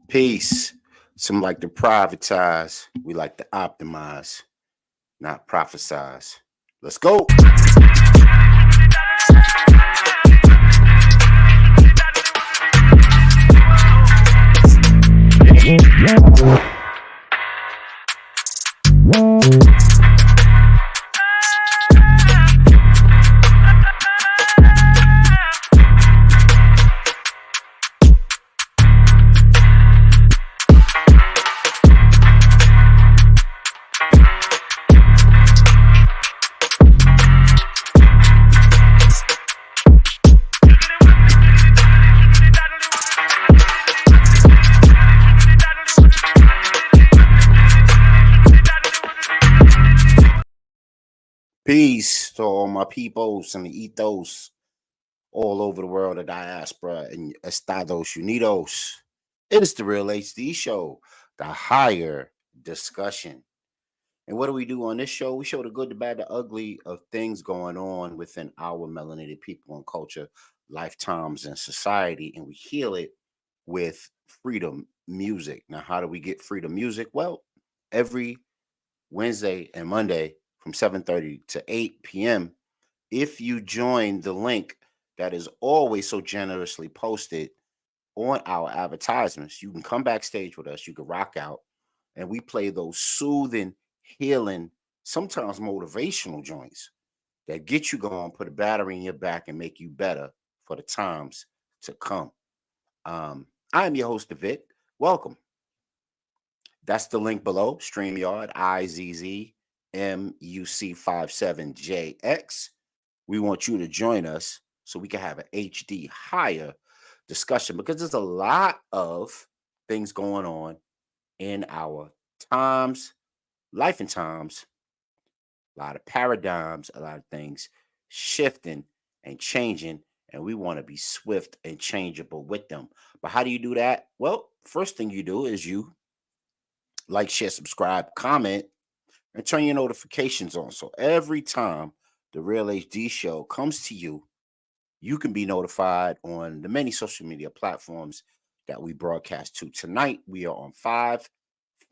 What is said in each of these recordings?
Peace. Some like to privatize. We like to optimize, not prophesize. Let's go. Peace to all my peoples and the ethos all over the world, the diaspora and Estados Unidos. It is the Real HD Show, the higher discussion. And what do we do on this show? We show the good, the bad, the ugly of things going on within our melanated people and culture, lifetimes, and society, and we heal it with freedom music. Now, how do we get freedom music? Well, every Wednesday and Monday from 7:30 to 8 p.m. If you join the link that is always so generously posted on our advertisements, you can come backstage with us. You can rock out, and we play those soothing, healing, sometimes motivational joints that get you going, put a battery in your back, and make you better for the times to come. I am your host, Vic. Welcome. That's the link below. StreamYard, IZZMUC57JX. We want you to join us so we can have an HD higher discussion because there's a lot of things going on in our times, life and times, a lot of paradigms, a lot of things shifting and changing, and we want to be swift and changeable with them. But how do you do that? Well, first thing you do is you like, share, subscribe, comment, and turn your notifications on. So every time the Real HD Show comes to you, you can be notified on the many social media platforms that we broadcast to. Tonight, we are on 5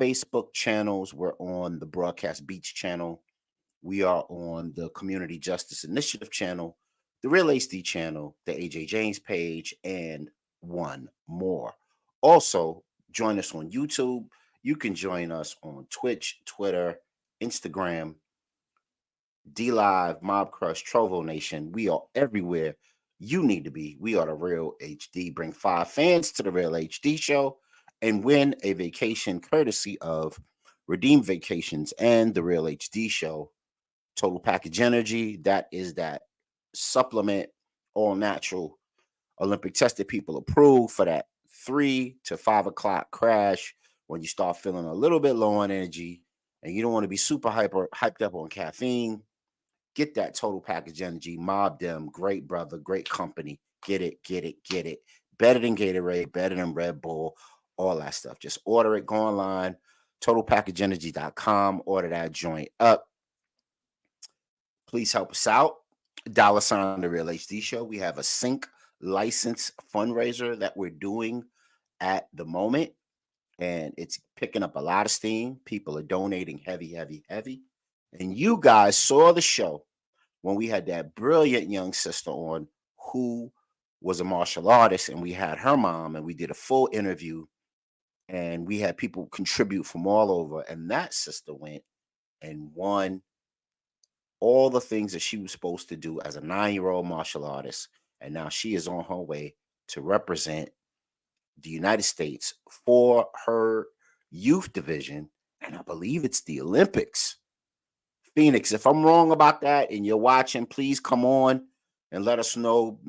Facebook channels. We're on the Broadcast Beach channel. We are on the Community Justice Initiative channel, the Real HD channel, the AJ James page, and one more. Also, join us on YouTube. You can join us on Twitch, Twitter, Instagram, D Live, Mob Crush, Trovo Nation. We are everywhere you need to be. We are the Real HD. Bring 5 fans to the Real HD Show and win a vacation courtesy of Redeem Vacations and the Real HD Show. Total Package Energy. That is that supplement, all natural, Olympic tested, people approved for that 3 to 5 o'clock crash when you start feeling a little bit low on energy and you don't want to be super hyped up on caffeine. Get that Total Package Energy. Mob them. Great brother, great company. Get it, get it, get it. Better than Gatorade, better than Red Bull, all that stuff. Just order it, go online, totalpackageenergy.com, order that joint up. Please help us out. $ the Real HD Show. We have a sync license fundraiser that we're doing at the moment, and it's picking up a lot of steam. People are donating heavy, heavy, heavy. And you guys saw the show when we had that brilliant young sister on who was a martial artist, and we had her mom, and we did a full interview, and we had people contribute from all over. And that sister went and won all the things that she was supposed to do as a 9-year-old martial artist. And now she is on her way to represent the United States for her youth division. And I believe it's the Olympics. Phoenix, if I'm wrong about that and you're watching, please come on and let us know,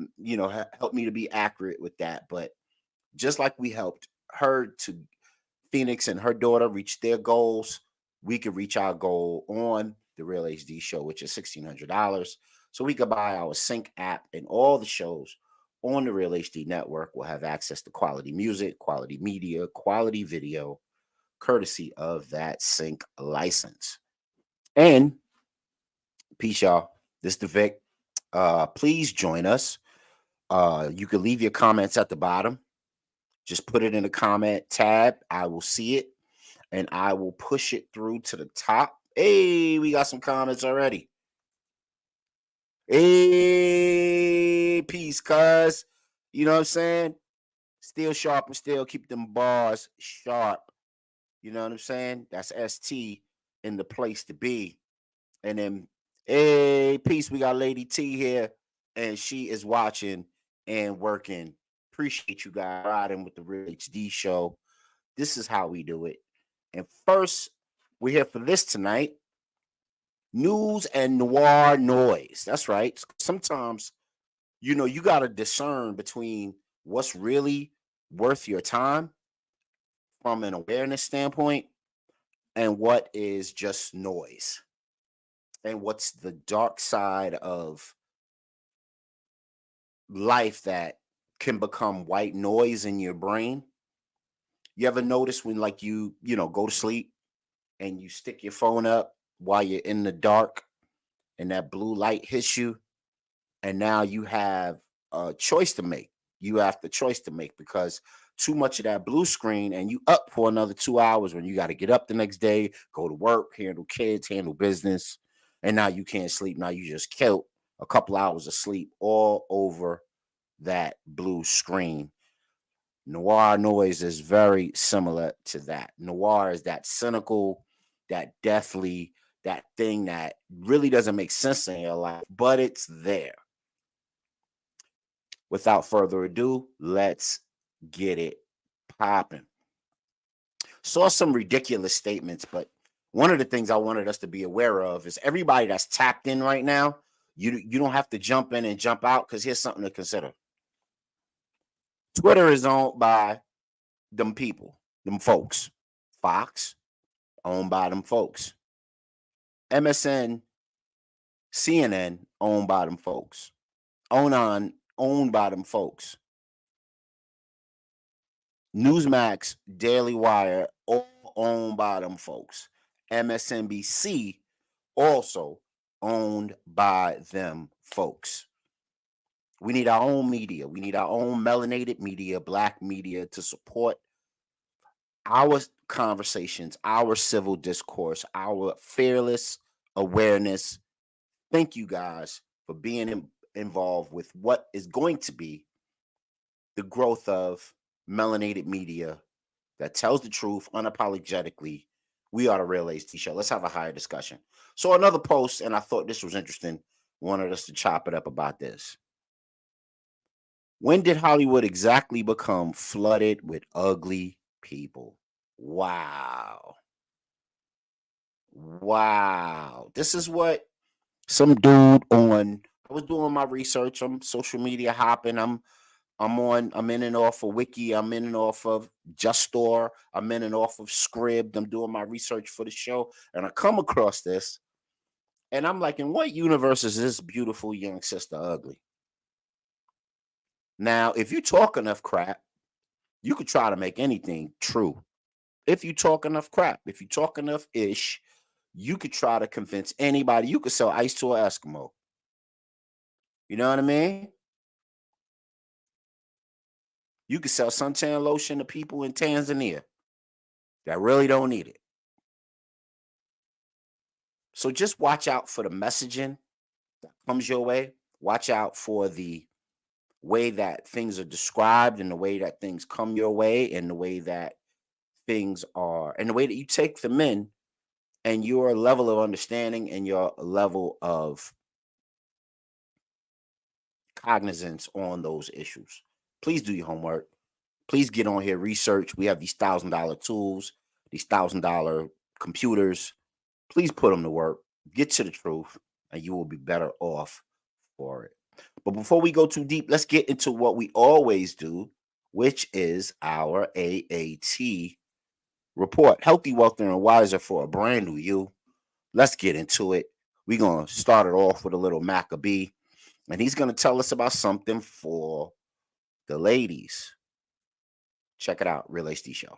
help me to be accurate with that. But just like we helped her to Phoenix and her daughter reach their goals, we can reach our goal on the Real HD Show, which is $1,600. So we could buy our Sync app, and all the shows on the Real HD network will have access to quality music, quality media, quality video, courtesy of that Sync license. And peace, y'all. This is the Vic. Please join us. You can leave your comments at the bottom. Just put it in the comment tab. I will see it and I will push it through to the top. Hey, we got some comments already. Hey, peace, cuz. You know what I'm saying? Still sharp and still keep them bars sharp. You know what I'm saying? That's ST in the place to be. And then, hey, peace. We got Lady T here, and she is watching and working. Appreciate you guys riding with the Real HD show. This is how we do it. And first, we're here for this tonight. News and noir noise. That's right. Sometimes, you got to discern between what's really worth your time from an awareness standpoint and what is just noise and what's the dark side of life that can become white noise in your brain. You ever notice when like go to sleep and you stick your phone up while you're in the dark and that blue light hits you and now you have a choice to make. You have the choice to make because too much of that blue screen and you up for another 2 hours when you got to get up the next day, go to work, handle kids, handle business, and now you can't sleep. Now you just killed a couple hours of sleep all over that blue screen. Noir noise is very similar to that. Noir is that cynical, that deathly, that thing that really doesn't make sense in your life, but it's there. Without further ado, let's get it popping. Saw some ridiculous statements, but one of the things I wanted us to be aware of is everybody that's tapped in right now, you don't have to jump in and jump out because here's something to consider. Twitter is owned by them people, them folks. Fox, owned by them folks. MSN, CNN, owned by them folks. Owned by them folks. Newsmax, Daily Wire, all owned by them folks. MSNBC, also owned by them folks. We need our own media. We need our own melanated media, black media to support our conversations, our civil discourse, our fearless awareness. Thank you guys for being involved with what is going to be the growth of melanated media that tells the truth unapologetically. We are the Real HD Show. Let's have a higher discussion. So another post, and I thought this was interesting, wanted us to chop it up about this. When did Hollywood exactly become flooded with ugly people? Wow. Wow. This is what some dude on, I was doing my research. I'm social media hopping. I'm in and off of Wiki. I'm in and off of Just Store. I'm in and off of Scribd. I'm doing my research for the show. And I come across this. And I'm like, in what universe is this beautiful young sister ugly? Now, if you talk enough crap, you could try to make anything true. If you talk enough crap, if you talk enough ish, you could try to convince anybody. You could sell ice to an Eskimo. You know what I mean? You could sell suntan lotion to people in Tanzania that really don't need it. So just watch out for the messaging that comes your way. Watch out for the way that things are described and the way that things come your way and the way that things are and the way that you take them in and your level of understanding and your level of cognizance on those issues. Please do your homework. Please get on here, research. We have these $1,000 tools, these $1,000 computers. Please put them to work. Get to the truth, and you will be better off for it. But before we go too deep, let's get into what we always do, which is our AAT report. Healthy, wealthy, and wiser for a brand new you. Let's get into it. We're going to start it off with a little Maccabee, and he's going to tell us about something for the ladies. Check it out, Real HD Show.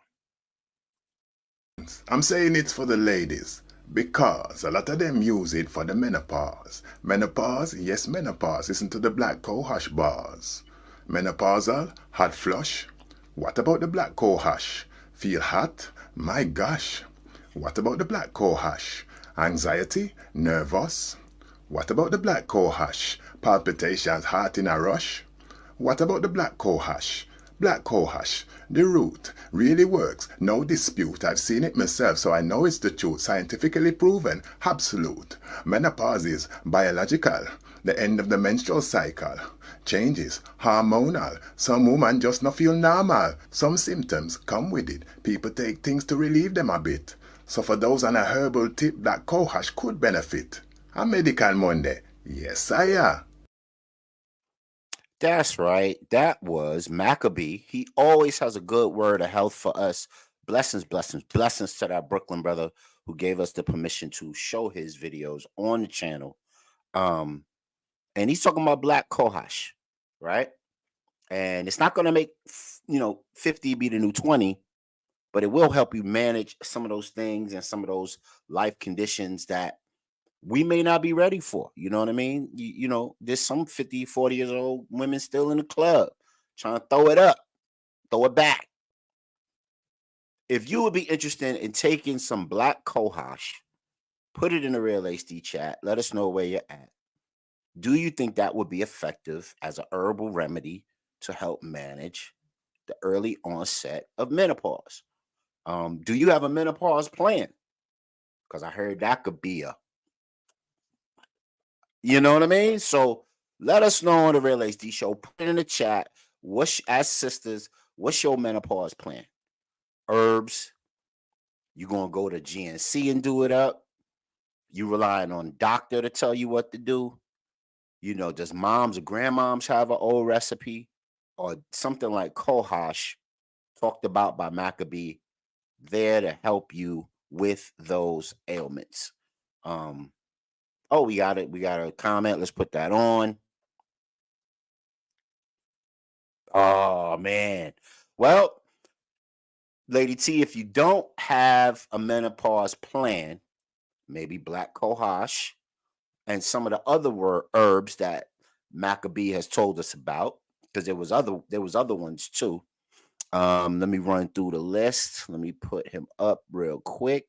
I'm saying it's for the ladies because a lot of them use it for the menopause. Menopause, yes, menopause. Listen to the Black Coal Hush bars. Menopausal, hot flush, What about the black cohosh? Feel hot? My gosh. What about the black cohosh? Anxiety? Nervous? What about the black cohosh? Palpitations, heart in a rush? What about the black cohosh? Black cohosh, the root, really works. No dispute. I've seen it myself, so I know it's the truth. Scientifically proven. Absolute. Menopause is biological. The end of the menstrual cycle. Changes, hormonal. Some women just not feel normal. Some symptoms come with it. People take things to relieve them a bit. So for those on a herbal tip, black cohosh could benefit. A medical Monday. Yes, I am. That's right. That was Maccabee. He always has a good word of health for us. Blessings, blessings, blessings to that Brooklyn brother who gave us the permission to show his videos on the channel. Um, and he's talking about black cohosh, right? And it's not going to make 50 be the new 20, but it will help you manage some of those things and some of those life conditions that we may not be ready for. You know what I mean? There's some 50, 40 years old women still in the club trying to throw it up, throw it back. If you would be interested in taking some black cohosh, put it in the Real HD chat. Let us know where you're at. Do you think that would be effective as a herbal remedy to help manage the early onset of menopause? Do you have a menopause plan? Because I heard that could be you know what I mean? So let us know on the Real HD show. Put it in the chat. As sisters, what's your menopause plan? Herbs? You gonna go to GNC and do it up? You relying on doctor to tell you what to do? Does moms or grandmoms have an old recipe? Or something like Kohash talked about by Maccabee there to help you with those ailments. Oh, we got it. We got a comment. Let's put that on. Oh man. Well, Lady T, if you don't have a menopause plan, maybe black cohosh and some of the other herbs that Maccabee has told us about, because there was other ones too. Let me run through the list. Let me put him up real quick,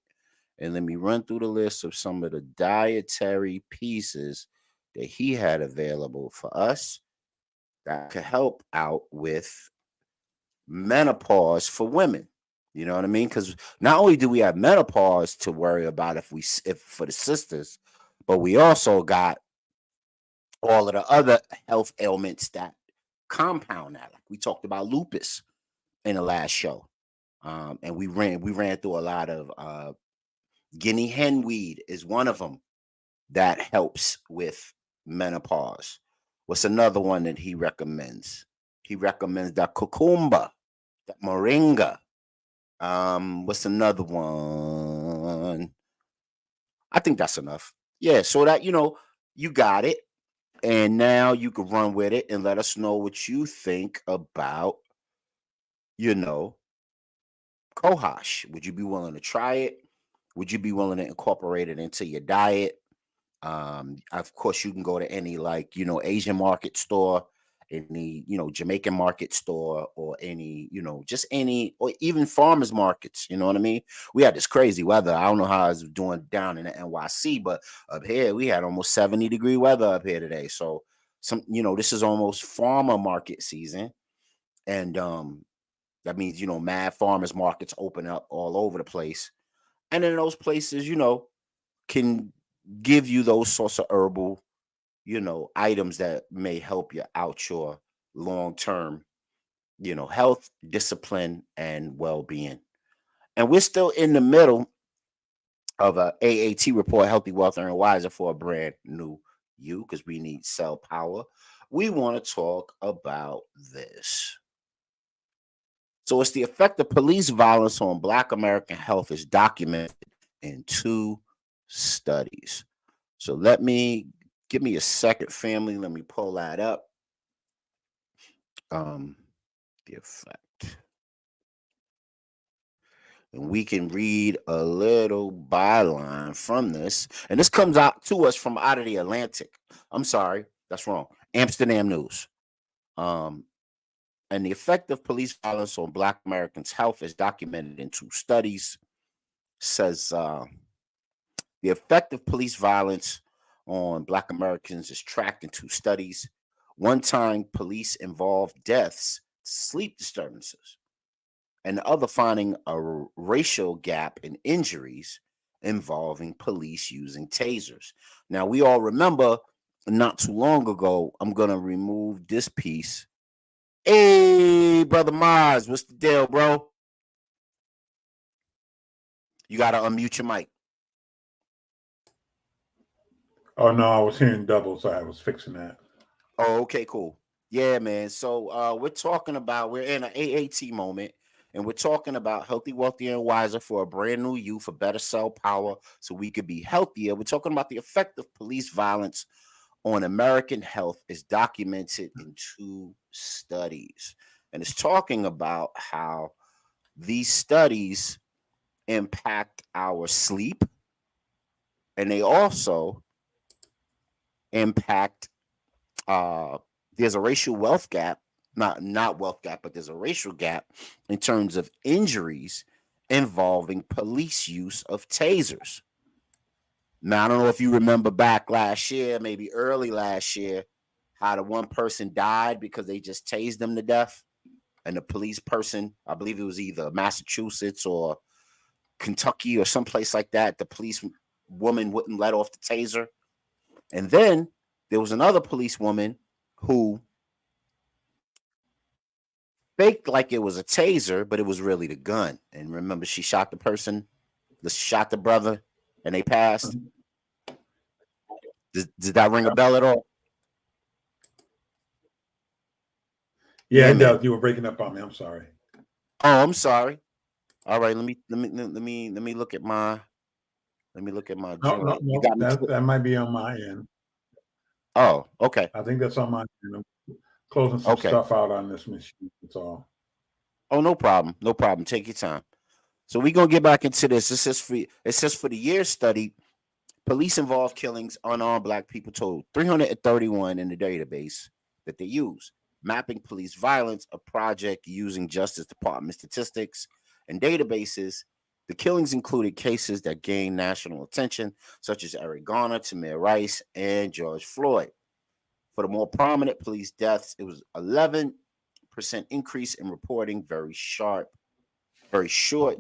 and let me run through the list of some of the dietary pieces that he had available for us that could help out with menopause for women. You know what I mean? Because not only do we have menopause to worry about if for the sisters, but we also got all of the other health ailments that compound that. Like we talked about lupus in the last show, and we ran through a lot of guinea hen weed is one of them that helps with menopause. What's another one that he recommends? He recommends the cucumber, the moringa. What's another one? I think that's enough. Yeah, so that you got it, and now you can run with it and let us know what you think about, you know, Kohash. Would you be willing to try it? Would you be willing to incorporate it into your diet? Of course, you can go to any Asian market store, any Jamaican market store, or any just any or even farmers markets. You know what I mean? We had this crazy weather. I don't know how it's doing down in the NYC, but up here we had almost 70-degree weather up here today. So this is almost farmer market season, and that means mad farmers markets open up all over the place, and in those places can give you those sorts of herbal, items that may help you out your long term, health, discipline, and well being. And we're still in the middle of a AAT report, Healthy, Wealthy, and Wiser for a brand new you, because we need cell power. We want to talk about this. So it's the effect of police violence on Black American health is documented in two studies. So give me a second, family. Let me pull that up. Um, the effect. And we can read a little byline from this. And this comes out to us from out of the Atlantic. I'm sorry, that's wrong. Amsterdam News. Um, And the effect of police violence on Black Americans' health is documented in two studies. Says the effect of police violence on Black Americans is tracked in two studies. One time, police involved deaths, sleep disturbances, and the other finding a racial gap in injuries involving police using tasers. Now, we all remember not too long ago, I'm going to remove this piece. Hey, Brother Mars, what's the deal, bro? You got to unmute your mic. Oh, no, I was hearing double, so I was fixing that. Oh, okay, cool. Yeah, man. So we're in an AAT moment, and we're talking about healthy, wealthy, and wiser for a brand new you for better cell power so we could be healthier. We're talking about the effect of police violence on American health is documented in two studies. And it's talking about how these studies impact our sleep, and they also impact there's a racial wealth gap, not wealth gap, but there's a racial gap in terms of injuries involving police use of tasers. Now, I don't know if you remember back last year, maybe early last year, how the one person died because they just tased them to death. And the police person, I believe it was either Massachusetts or Kentucky or someplace like that, the police woman wouldn't let off the taser. And then there was another police woman who faked like it was a taser, but it was really the gun. And remember, she shot the person, shot the brother, and they passed. Did that ring a bell at all? Yeah, it man. does. You were breaking up on me. I'm sorry. Oh, I'm sorry. All right, let me look at my joint. You got me. That might be on my end. Oh, okay. I think that's on my end. I'm closing some stuff out on this machine. That's all. Oh, no problem. No problem. Take your time. So we're gonna get back into this. It says for the year study, police involved killings unarmed Black people totaled 331 in the database that they use. Mapping police violence, a project using Justice Department statistics and databases. The killings included cases that gained national attention, such as Eric Garner, Tamir Rice, and George Floyd. For the more prominent police deaths, it was 11% increase in reporting, very short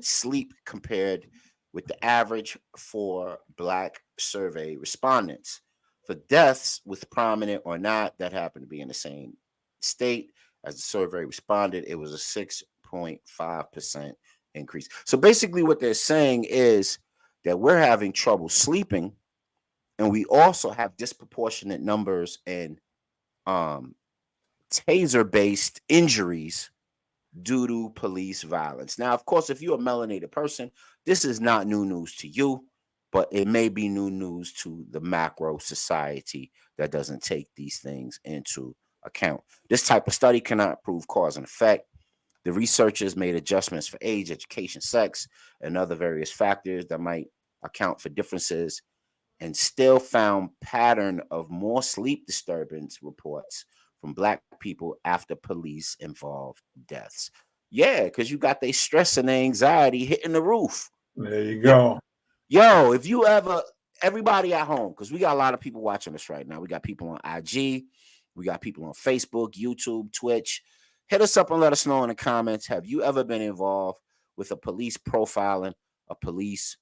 sleep compared with the average for Black survey respondents. For deaths, with prominent or not, that happened to be in the same state as the survey responded, it was a 6.5% increase. So basically, what they're saying is that we're having trouble sleeping, and we also have disproportionate numbers in taser-based injuries due to police violence. Now, of course, if you're a melanated person, this is not new news to you, but it may be new news to the macro society that doesn't take these things into account. This type of study cannot prove cause and effect. The researchers made adjustments for age, education, sex, and other various factors that might account for differences and still found pattern of more sleep disturbance reports from Black people after police involved deaths. Yeah, because you got their stress and their anxiety hitting the roof. There you go. Yo, if you ever, everybody at home, because we got a lot of people watching us right now. We got people on IG, we got people on Facebook, YouTube, Twitch. Hit us up and let us know in the comments. Have you ever been involved with a police profiling, a police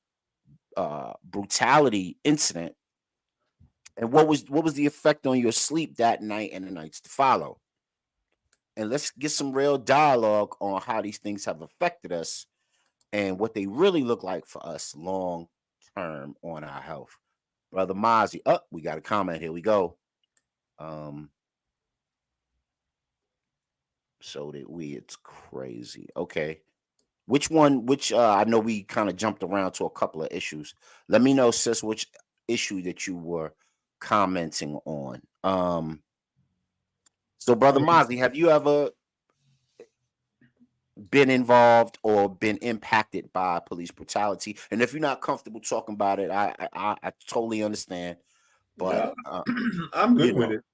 brutality incident, and what was the effect on your sleep that night and the nights to follow? And let's get some real dialogue on how these things have affected us and what they really look like for us long term on our health. Brother Mozzie, we got a comment. Here we go. So did we. It's crazy. Okay. Which one? I know we kind of jumped around to a couple of issues. Let me know, sis, which issue that you were commenting on. So Brother Mozzie, have you ever been involved or been impacted by police brutality? And if you're not comfortable talking about it, I totally understand. But I'm good with it.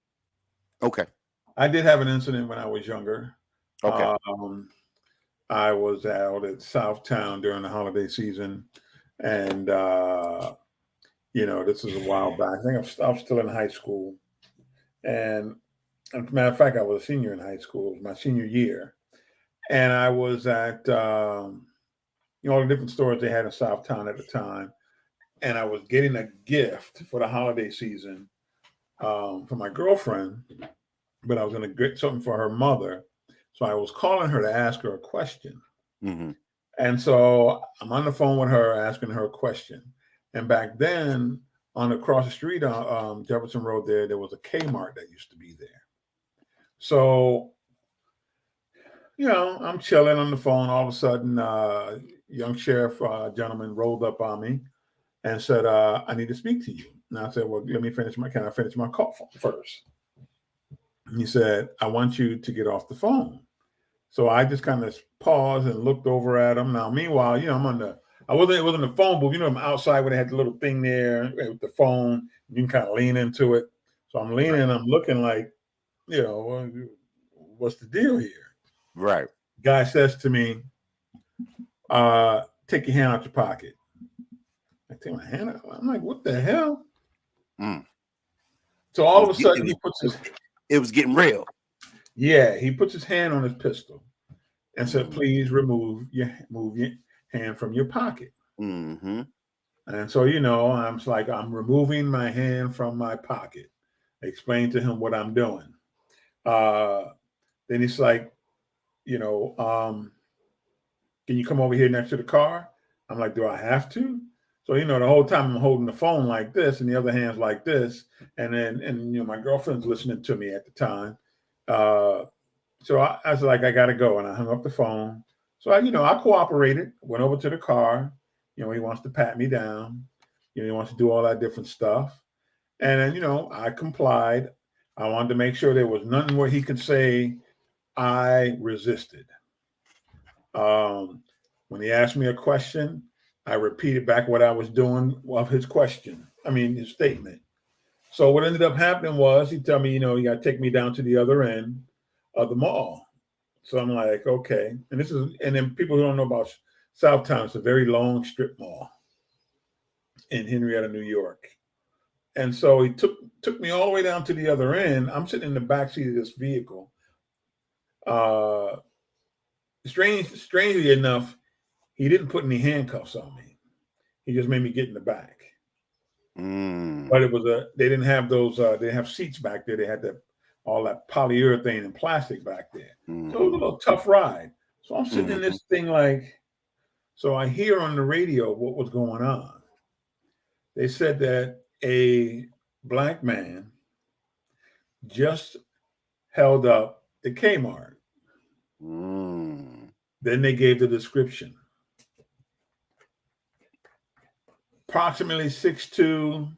Okay. I did have an incident when I was younger. Okay. I was out at Southtown during the holiday season, and this was a while back. I think I was still in high school, and as a matter of fact, I was a senior in high school. It was my senior year, and I was at all the different stores they had in Southtown at the time, and I was getting a gift for the holiday season for my girlfriend, but I was going to get something for her mother. So I was calling her to ask her a question. Mm-hmm. And so I'm on the phone with her asking her a question. And back then, across the street on Jefferson Road there was a Kmart that used to be there. So, I'm chilling on the phone. All of a sudden, young sheriff gentleman rolled up on me and said, I need to speak to you. And I said, well, can I finish my call first? And he said, I want you to get off the phone. So I just kind of paused and looked over at him. Now, meanwhile, it wasn't the phone booth. I'm outside where they had the little thing there with the phone. You can kind of lean into it. So I'm leaning and I'm looking like, what's the deal here? Right. Guy says to me, take your hand out your pocket. I take my hand out. I'm like, what the hell? Mm. So all of a sudden, it was getting real. Yeah, he puts his hand on his pistol and said, please move your hand from your pocket. Mm-hmm. And so, I'm like, I'm removing my hand from my pocket. Explain to him what I'm doing. Then he's like, can you come over here next to the car? I'm like, do I have to? So, the whole time I'm holding the phone like this and the other hand's like this. And my girlfriend's listening to me at the time. So I was like, I got to go. And I hung up the phone. So I cooperated, went over to the car. He wants to pat me down. He wants to do all that different stuff. And then, I complied. I wanted to make sure there was nothing where he could say I resisted. When he asked me a question, I repeated back what I was doing of his his statement. So what ended up happening was he told me, you got to take me down to the other end of the mall. So I'm like, okay. And then people who don't know about Southtown, it's a very long strip mall in Henrietta, New York. And so he took me all the way down to the other end. I'm sitting in the back seat of this vehicle. Strangely enough, he didn't put any handcuffs on me. He just made me get in the back. But they didn't have those, they didn't have seats back there. They had all that polyurethane and plastic back there. So it was a little tough ride. So I'm sitting in this thing so I hear on the radio what was going on. They said that a black man just held up the Kmart. Then they gave the description. Approximately 6'2",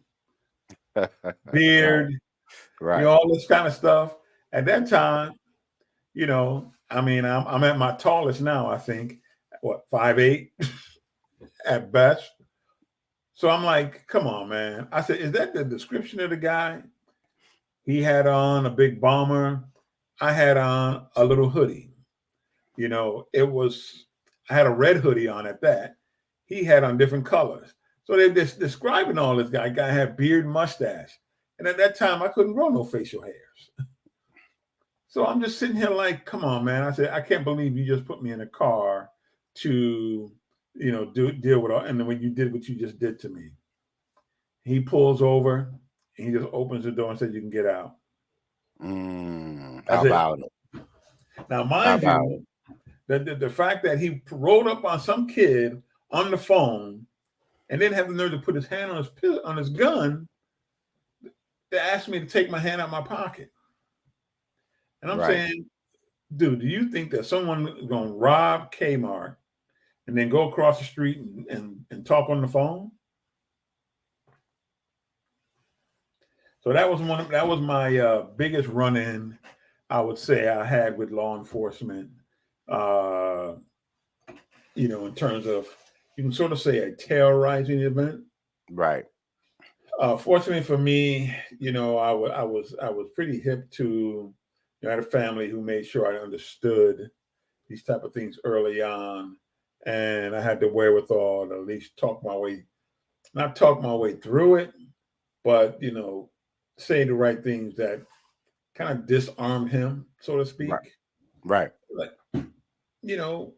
beard, right. All this kind of stuff. At that time, I'm at my tallest now, I think, 5'8" at best. So I'm like, come on, man. I said, is that the description of the guy? He had on a big bomber. I had on a little hoodie. I had a red hoodie on at that. He had on different colors. So they're just describing all this guy. Guy had beard, mustache. And at that time, I couldn't grow no facial hairs. So I'm just sitting here like, come on, man. I said, I can't believe you just put me in a car to, deal with all. And then when you did what you just did to me, he pulls over and he just opens the door and says, you can get out. How about it? Now, mind you, the fact that he rolled up on some kid on the phone and didn't have the nerve to put his hand on his gun, they asked me to take my hand out of my pocket. And I'm saying, dude, do you think that someone is going to rob Kmart and then go across the street and talk on the phone? So that was my biggest run-in, I would say, I had with law enforcement. In terms of, you can sort of say a terrorizing event. Right. Fortunately for me, I was pretty hip to, I had a family who made sure I understood these type of things early on, and I had the wherewithal to at least not talk my way through it, but say the right things that kind of disarmed him, so to Right. speak. Right. Like, you know,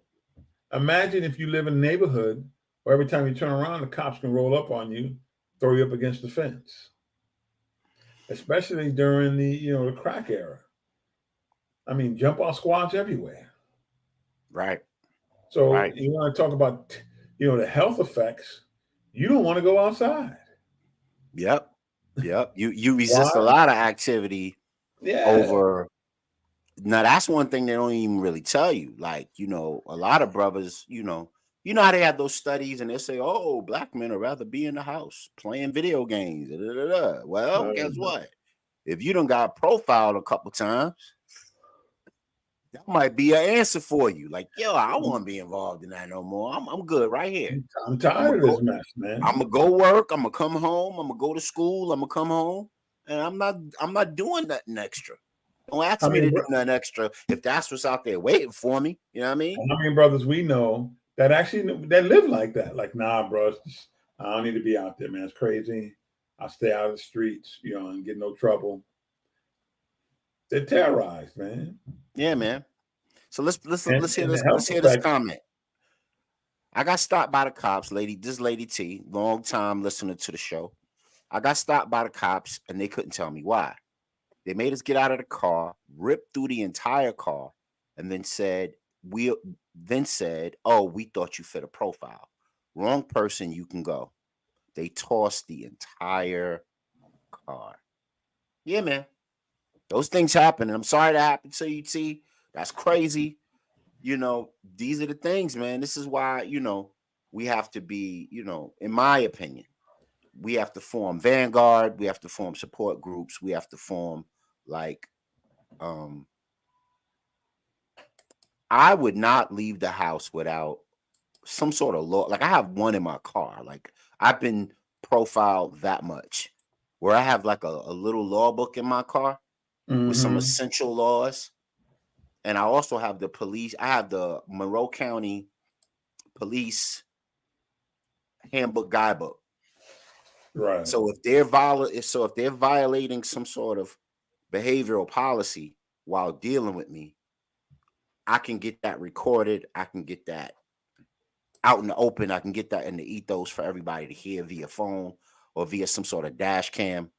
imagine if you live in a neighborhood where every time you turn around, the cops can roll up on you, throw you up against the fence, especially during the crack era. I mean, jump off squads everywhere. Right. So Right. you want to talk about the health effects? You don't want to go outside. Yep. Yep. You resist a Why? lot of activity Yeah. over. Now that's one thing they don't even really tell you. Like, a lot of brothers, how they have those studies and they say, oh, black men would rather be in the house playing video games. Da, da, da, da. Well, guess Uh, what? If you done got profiled a couple times, that might be an answer for you. Like, yo, I don't want to be involved in that no more. I'm good right here. I'm I'm gonna tired of go. this mess, I'm man. gonna go work. I'm gonna come home. I'm gonna go to school. I'm gonna come home, and I'm not doing nothing extra. Don't ask I me mean, to do nothing extra if that's what's out there waiting for me. You know what I mean? how many brothers we know that actually that live like that? Like, nah, bro, I don't need to be out there, man. It's crazy. I stay out of the streets, and get no trouble. They're terrorized, man. Yeah, man. So let's hear And this. the Let's health hear this effects. comment. I got stopped by the cops, lady. This lady T, long time listener to the show. I got stopped by the cops, and they couldn't tell me why. They made us get out of the car, ripped through the entire car, and then said, "Oh, we thought you fit a profile. Wrong person. You can go." They tossed the entire car. Yeah, man. Those things happen, and I'm sorry that happened to you, T. That's crazy. These are the things, man. This is why, we have to be, in my opinion, we have to form vanguard, we have to form support groups, we have to form like um I would not leave the house without some sort of law. Like I have one in my car. Like I've been profiled that much where I have like a little law book in my car with some Mm-hmm. essential laws. And I also have I have the Monroe County Police Handbook Guidebook. Right. So if they're violating some sort of behavioral policy while dealing with me, I can get that recorded. I can get that out in the open. I can get that in the ethos for everybody to hear via phone or via some sort of dash cam.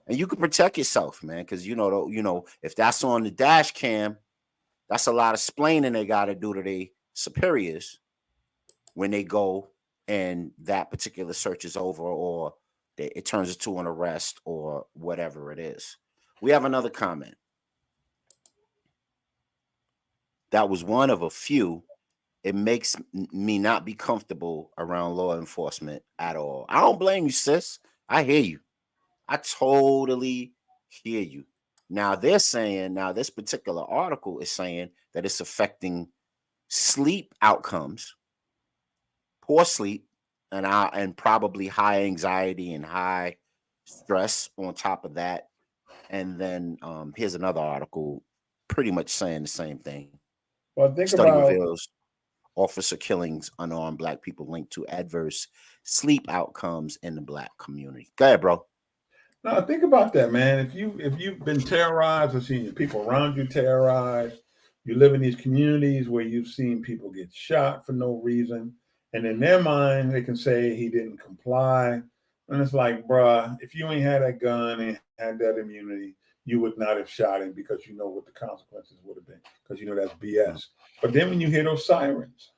And you can protect yourself, man, because if that's on the dash cam, that's a lot of splaining they got to do to their superiors when they go and that particular search is over or it turns into an arrest or whatever it is. We have another comment. That was one of a few. It makes me not be comfortable around law enforcement at all. I don't blame you, sis. I hear you. I totally hear you. Now this particular article is saying that it's affecting sleep outcomes, poor sleep, and probably high anxiety and high stress on top of that. And then here's another article pretty much saying the same thing. Well, think Study about reveals officer killings, unarmed black people linked to adverse sleep outcomes in the black community. Go ahead, bro. now. Think about that, man. If you've been terrorized or seen people around you terrorized, you live in these communities where you've seen people get shot for no reason, and in their mind they can say he didn't comply, and it's like, bruh, if you ain't had that gun and had that immunity, you would not have shot him because you know what the consequences would have been because you know that's BS. But then when you hear those sirens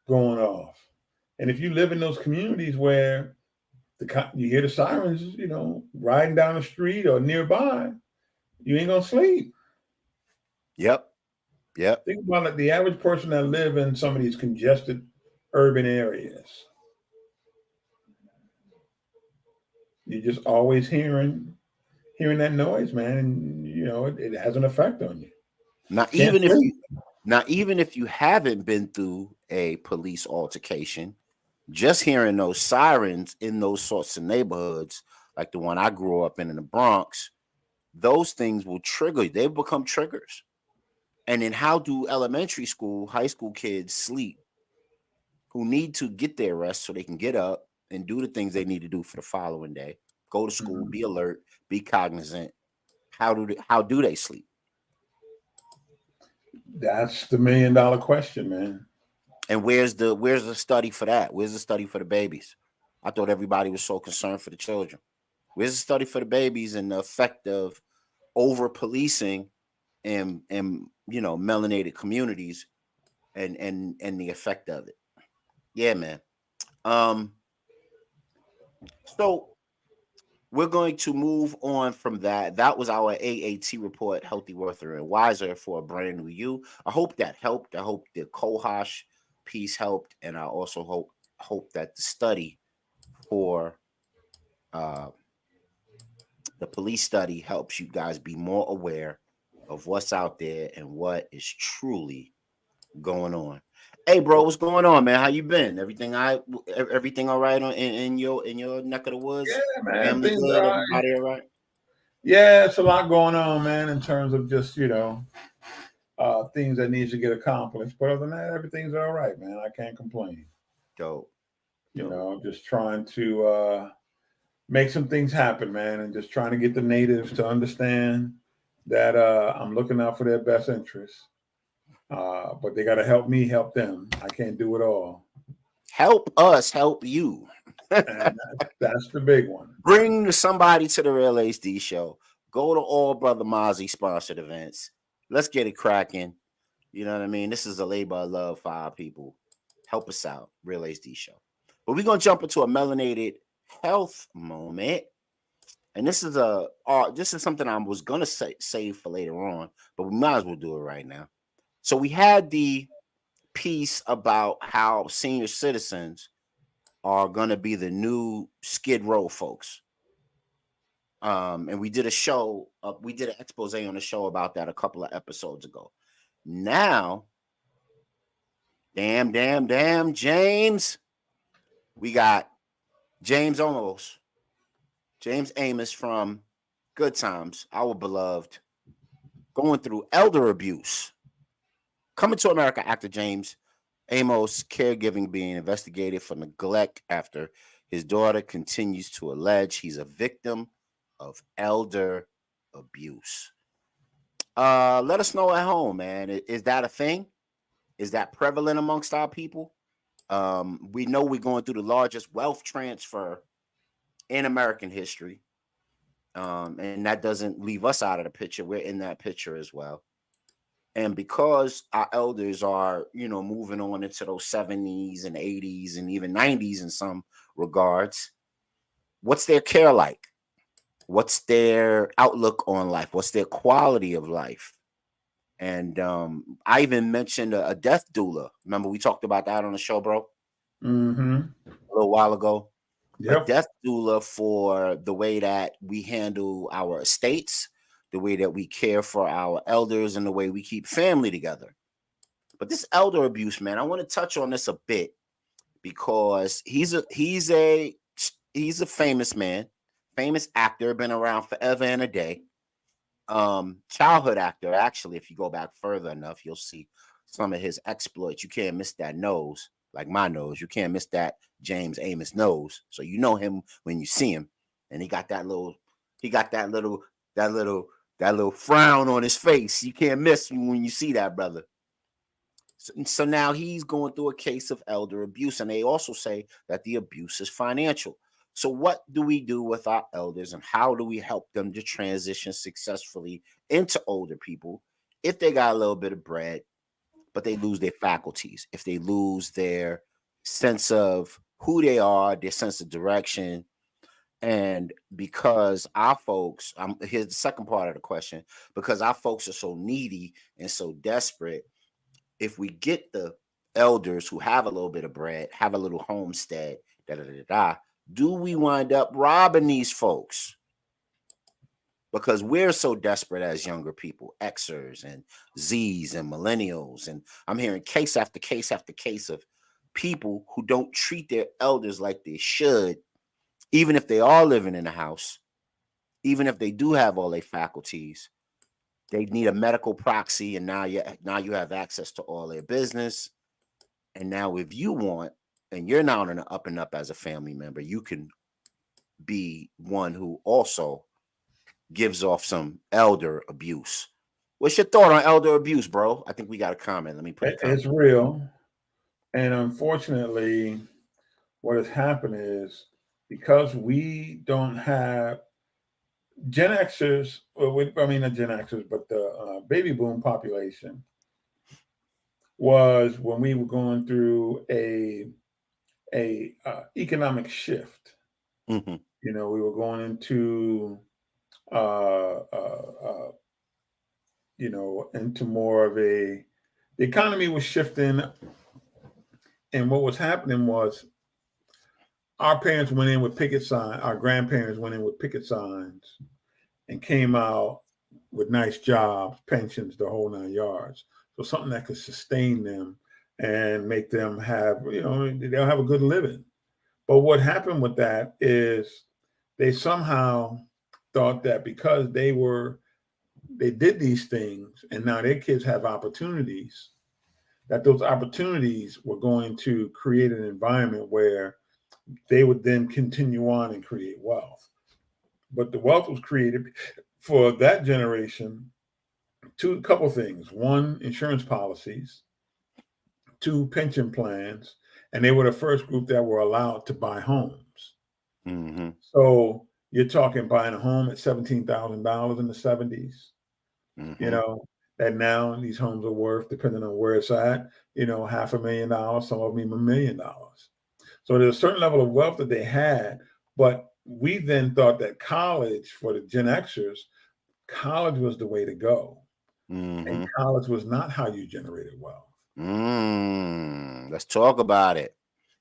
going off, and if you live in those communities where you hear the sirens, riding down the street or nearby, you ain't gonna sleep. Yep. Yep. Think about it, the average person that live in some of these congested urban areas. You're just always hearing that noise, man, and it has an effect on you. Now, Can't even if sleep. you now, even if you haven't been through a police altercation, just hearing those sirens in those sorts of neighborhoods, like the one I grew up in the Bronx, those things will trigger. They become triggers. And then how do elementary school, high school kids sleep who need to get their rest so they can get up and do the things they need to do for the following day, go to school, Mhm. be alert, be cognizant. How do they sleep? That's the $1 million question, man. And where's the study for that? Where's the study for the babies? I thought everybody was so concerned for the children. Where's the study for the babies and the effect of over policing and melanated communities and the effect of it? Yeah, man. Um, so we're going to move on from that. That was our AAT report, Healthy, Worthier, and Wiser for a Brand New You. I hope that helped. I hope the Kohash piece helped. And I also hope that the study for uh, the police study helps you guys be more aware of what's out there and what is truly going on. Hey, bro, what's going on, man? How you been? Everything all right in your neck of the woods? Yeah, man. Family Things are good? all right. Everybody all right? Yeah, it's a lot going on, man, in terms of just, things that needs to get accomplished. But other than that, everything's all right, man. I can't complain. Dope, dope. Just trying to make some things happen, man, and just trying to get the natives to understand that I'm looking out for their best interests. But they got to help me help them. I can't do it all. Help us help you. And that's the big one. Bring somebody to the Real HD show. Go to all Brother Mozzie sponsored events. Let's get it cracking. You know what I mean? This is a labor of love for our people. Help us out, Real HD show. But we're gonna jump into a melanated health moment. And this is something I was gonna save for later on, but we might as well do it right now. So we had the piece about how senior citizens are gonna be the new Skid Row folks. And we did an expose on the show about that a couple of episodes ago. Now, damn, James, we got James Amos from Good Times, our beloved, going through elder abuse. Coming to America actor James Amos caregiving being investigated for neglect after his daughter continues to allege he's a victim of elder abuse. Let us know at home, man. Is that a thing? Is that prevalent amongst our people? We know we're going through the largest wealth transfer in American history. And that doesn't leave us out of the picture. We're in that picture as well. And because our elders are, moving on into those 70s and 80s and even 90s in some regards, what's their care like? What's their outlook on life? What's their quality of life? And I even mentioned a death doula. Remember, we talked about that on the show, bro, Mm-hmm. a little while ago. A Yep. death doula for the way that we handle our estates, the way that we care for our elders, and the way we keep family together. But this elder abuse, man, I want to touch on this a bit because he's a famous man, famous actor, been around forever and a day. Childhood actor, actually, if you go back further enough, you'll see some of his exploits. You can't miss that nose, like my nose. You can't miss that James Amos nose. So you know him when you see him. And he got that little, that little frown on his face. You can't miss him when you see that, brother. So now he's going through a case of elder abuse, and they also say that the abuse is financial. So, what do we do with our elders, and how do we help them to transition successfully into older people if they got a little bit of bread, but they lose their faculties, if they lose their sense of who they are, their sense of direction? And because our folks, here's the second part of the question, because our folks are so needy and so desperate, if we get the elders who have a little bit of bread, have a little homestead, da da da da, do we wind up robbing these folks? Because we're so desperate as younger people, Xers and Zs and millennials. And I'm hearing case after case after case of people who don't treat their elders like they should, even if they are living in a house. even if they do have all their faculties, they need a medical proxy, and now you have access to all their business. And now, if you want, and you're now on the up and up as a family member, you can be one who also gives off some elder abuse. What's your thought on elder abuse, bro? I think we got a comment. Let me put the comment. It's real. And unfortunately, what has happened is because we don't have Gen Xers, I mean, not Gen Xers, but the baby boom population was when we were going through a economic shift. Mm-hmm. You know, we were going into uh, uh, uh, you know, into more of the economy was shifting, and what was happening was our parents went in with picket signs, our grandparents went in with picket signs, and came out with nice jobs, pensions, the whole 9 yards. So something that could sustain them and make them have, you know, they'll have a good living. But what happened with that is they somehow thought that because they did these things and now their kids have opportunities, that those opportunities were going to create an environment where they would then continue on and create wealth. But the wealth was created for that generation, two couple things. One, insurance policies, two, pension plans, and they were the first group that were allowed to buy homes. Mm-hmm. So you're talking buying a home at $17,000 in the 70s, Mm-hmm. you know, that now these homes are worth, depending on where it's at, you know, $500,000, some of them even $1 million. So there's a certain level of wealth that they had, but we then thought that college for the Gen Xers, college was the way to go. Mm-hmm. And college was not how you generated wealth. Let's talk about it.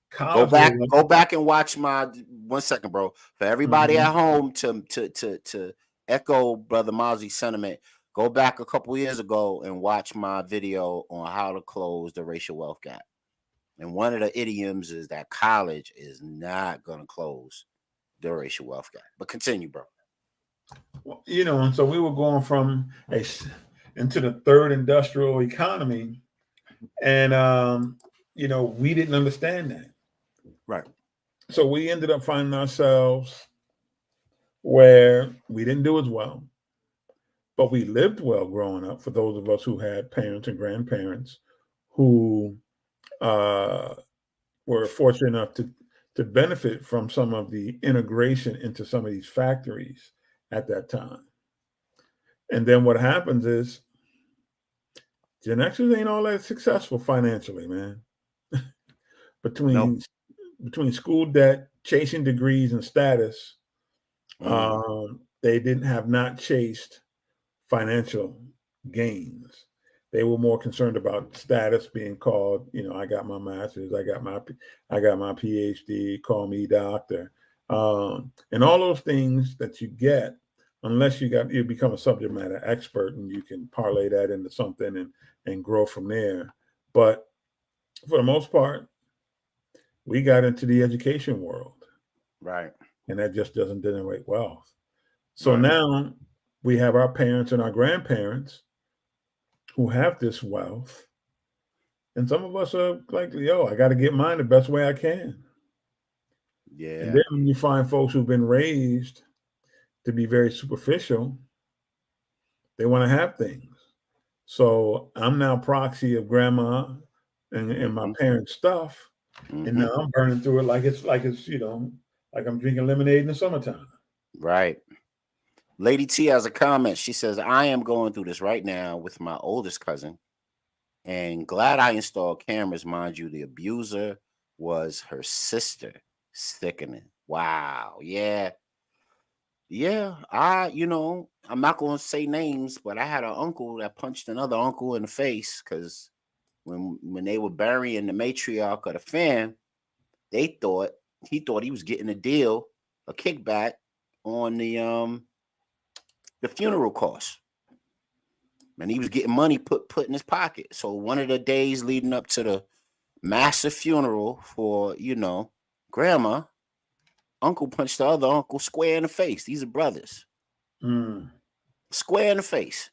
College was Go back and watch my 1 second, bro. For everybody at home to echo Brother Mozzy's sentiment, go back a couple years ago and watch my video on how to close the racial wealth gap. And one of the idioms is that college is not going to close the racial wealth gap. But continue, bro. Well, you know, and so we were going from into the third industrial economy, and you know, we didn't understand that. Right. So we ended up finding ourselves where we didn't do as well, but we lived well growing up. For those of us who had parents and grandparents who uh, were fortunate enough to benefit from some of the integration into some of these factories at that time. And then what happens is Gen Xers ain't all that successful financially, man. Nope. between school debt, chasing degrees and status, they didn't have not chased financial gains. They were more concerned about status, being called, you know, I got my master's, I got my PhD, call me doctor, and all those things that you get, unless you become a subject matter expert and you can parlay that into something and grow from there. But for the most part, we got into the education world, Right. and that just doesn't generate wealth. So Right. now we have our parents and our grandparents who have this wealth. And some of us are like, yo, I got to get mine the best way I can. Yeah. And then when you find folks who've been raised to be very superficial, they want to have things. So I'm now proxy of grandma and my parents' stuff. And now I'm burning through it like it's, you know, like I'm drinking lemonade in the summertime. Right. Lady T has a comment. She says, I am going through this right now with my oldest cousin and glad I installed cameras. Mind you, the abuser was her sister. Sickening. Wow. Yeah. Yeah. I'm not going to say names, but I had an uncle that punched another uncle in the face because when they were burying the matriarch of the fam, he thought he was getting a deal, a kickback on the funeral costs. And he was getting money put in his pocket. So one of the days leading up to the massive funeral for, grandma, uncle punched the other uncle square in the face. These are brothers. Mm. Square in the face.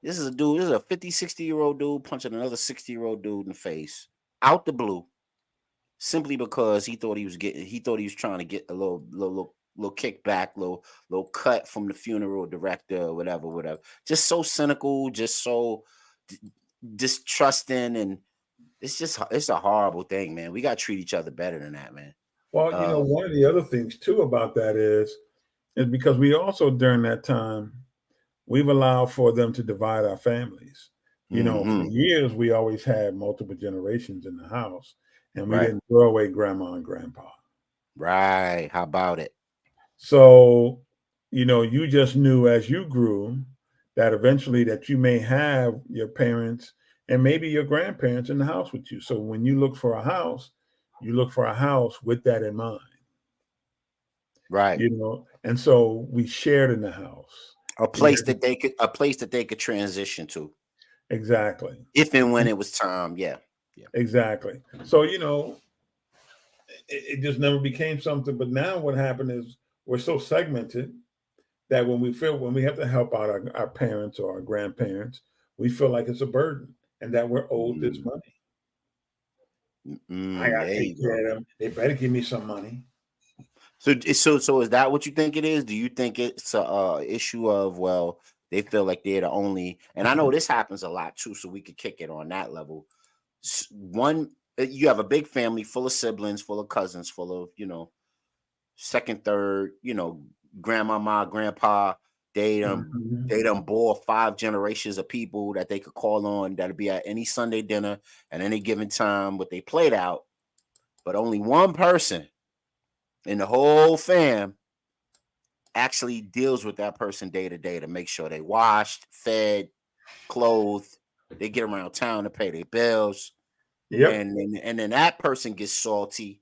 This is a dude, this is a 50, 60-year-old dude punching another 60-year-old dude in the face out the blue, simply because he thought he was trying to get a little kickback, little cut from the funeral director or whatever, whatever. Just so cynical, just so d- distrusting, and it's a horrible thing, man. We gotta treat each other better than that, man. Well, Um, one of the other things too about that is because we also during that time we've allowed for them to divide our families. For mhm, years we always had multiple generations in the house, and we right, didn't throw away grandma and grandpa. right. How about it? So, you just knew as you grew that eventually that you may have your parents and maybe your grandparents in the house with you. So when you look for a house, you look for a house with that in mind. Right. And so we shared in the house. We had A place that they could transition to exactly. if and when it was time. Yeah. Yeah. Exactly. So, it just never became something. But now what happened is we're so segmented that when we have to help out our parents or our grandparents, we feel like it's a burden and that we're owed this Mm, money. I gotta there take you go. care of them. They better give me some money. So is that what you think it is? Do you think it's a issue of, well, they feel like they're the only, and I know this happens a lot too, so we could kick it on that level. One, you have a big family full of siblings, full of cousins, full of, second, third, grandmama, grandpa. They um Mhm. they done bore 5 generations of people that they could call on that'll be at any Sunday dinner at any given time with they played out, but only one person in the whole fam actually deals with that person day to day to make sure they washed, fed, clothed, they get around town to pay their bills, Yep. and then that person gets salty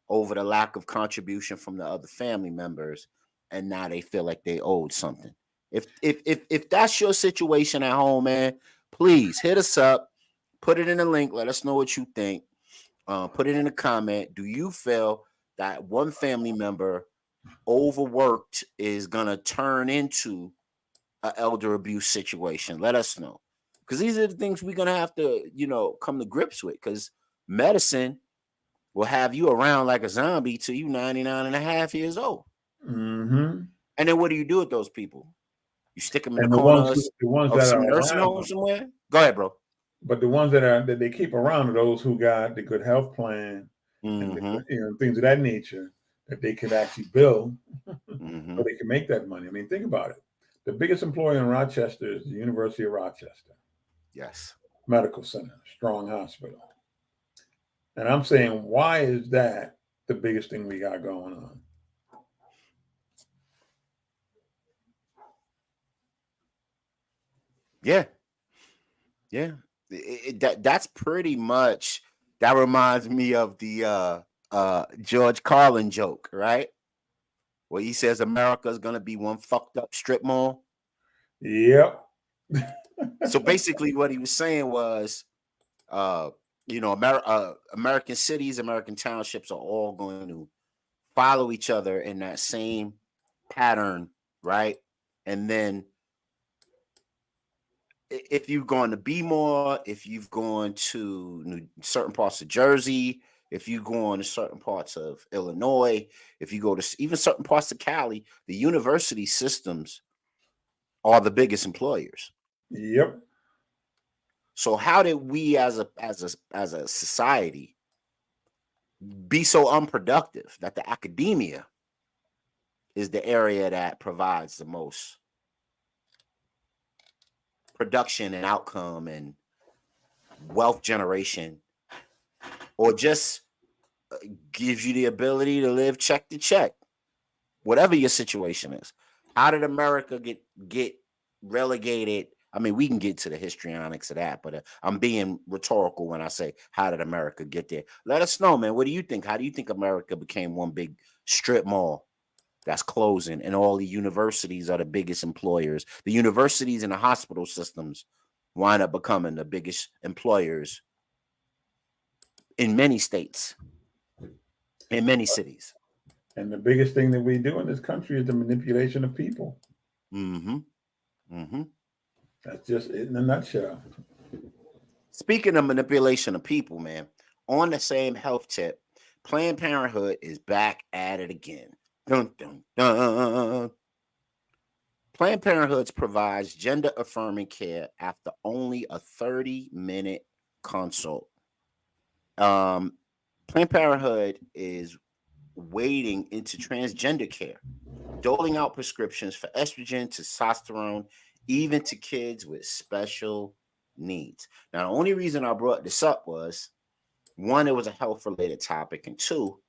over the lack of contribution from the other family members, and now they feel like they owed something. If that's your situation at home, man, please hit us up, put it in the link, let us know what you think. Put it in a comment. Do you feel that one family member overworked is gonna turn into an elder abuse situation? Let us know, because these are the things we're gonna have to, come to grips with. Because medicine will have you around like a zombie till you 99 and a half years old. Hmm. And then what do you do with those people? You stick them in the And the ones corners the ones of that some are nursing home around, somewhere? Go ahead, bro. but the ones that they keep around are those who got the good health plan and Mm-hmm. things of that nature that they could actually bill Mm-hmm. so they can make that money. I mean, think about it. The biggest employer in Rochester is the University of Rochester Yes. Medical Center, Strong Hospital. And I'm saying, why is that the biggest thing we got going on? Yeah. Yeah. That's pretty much, that reminds me of the George Carlin joke, right? Where he says America is gonna be one fucked up strip mall. Yep. So basically what he was saying was, uh, American cities, American townships are all going to follow each other in that same pattern, right? And then if you've gone to Bmore, if you've gone to certain parts of Jersey, if you go on to certain parts of Illinois, if you go to even certain parts of Cali, the university systems are the biggest employers. Yep. So how did we as a society be so unproductive that the academia is the area that provides the most production and outcome and wealth generation, or just gives you the ability to live check to check, whatever your situation is? How did America get relegated? I mean, we can get to the histrionics of that, but I'm being rhetorical when I say, how did America get there? Let us know, man. What do you think? How do you think America became one big strip mall that's closing, and all the universities are the biggest employers? The universities and the hospital systems wind up becoming the biggest employers in many states, in many cities. And the biggest thing that we do in this country is the manipulation of people. Mm-hmm. Mm-hmm. That's just it in a nutshell. Speaking of manipulation of people, man, on the same health tip, Planned Parenthood is back at it again. Dun, dun, dun. Planned Parenthood provides gender affirming care after only a 30-minute consult. Um, Planned Parenthood is wading into transgender care, doling out prescriptions for estrogen, testosterone, even to kids with special needs. Now, the only reason I brought this up was one, it was a health related topic, and two,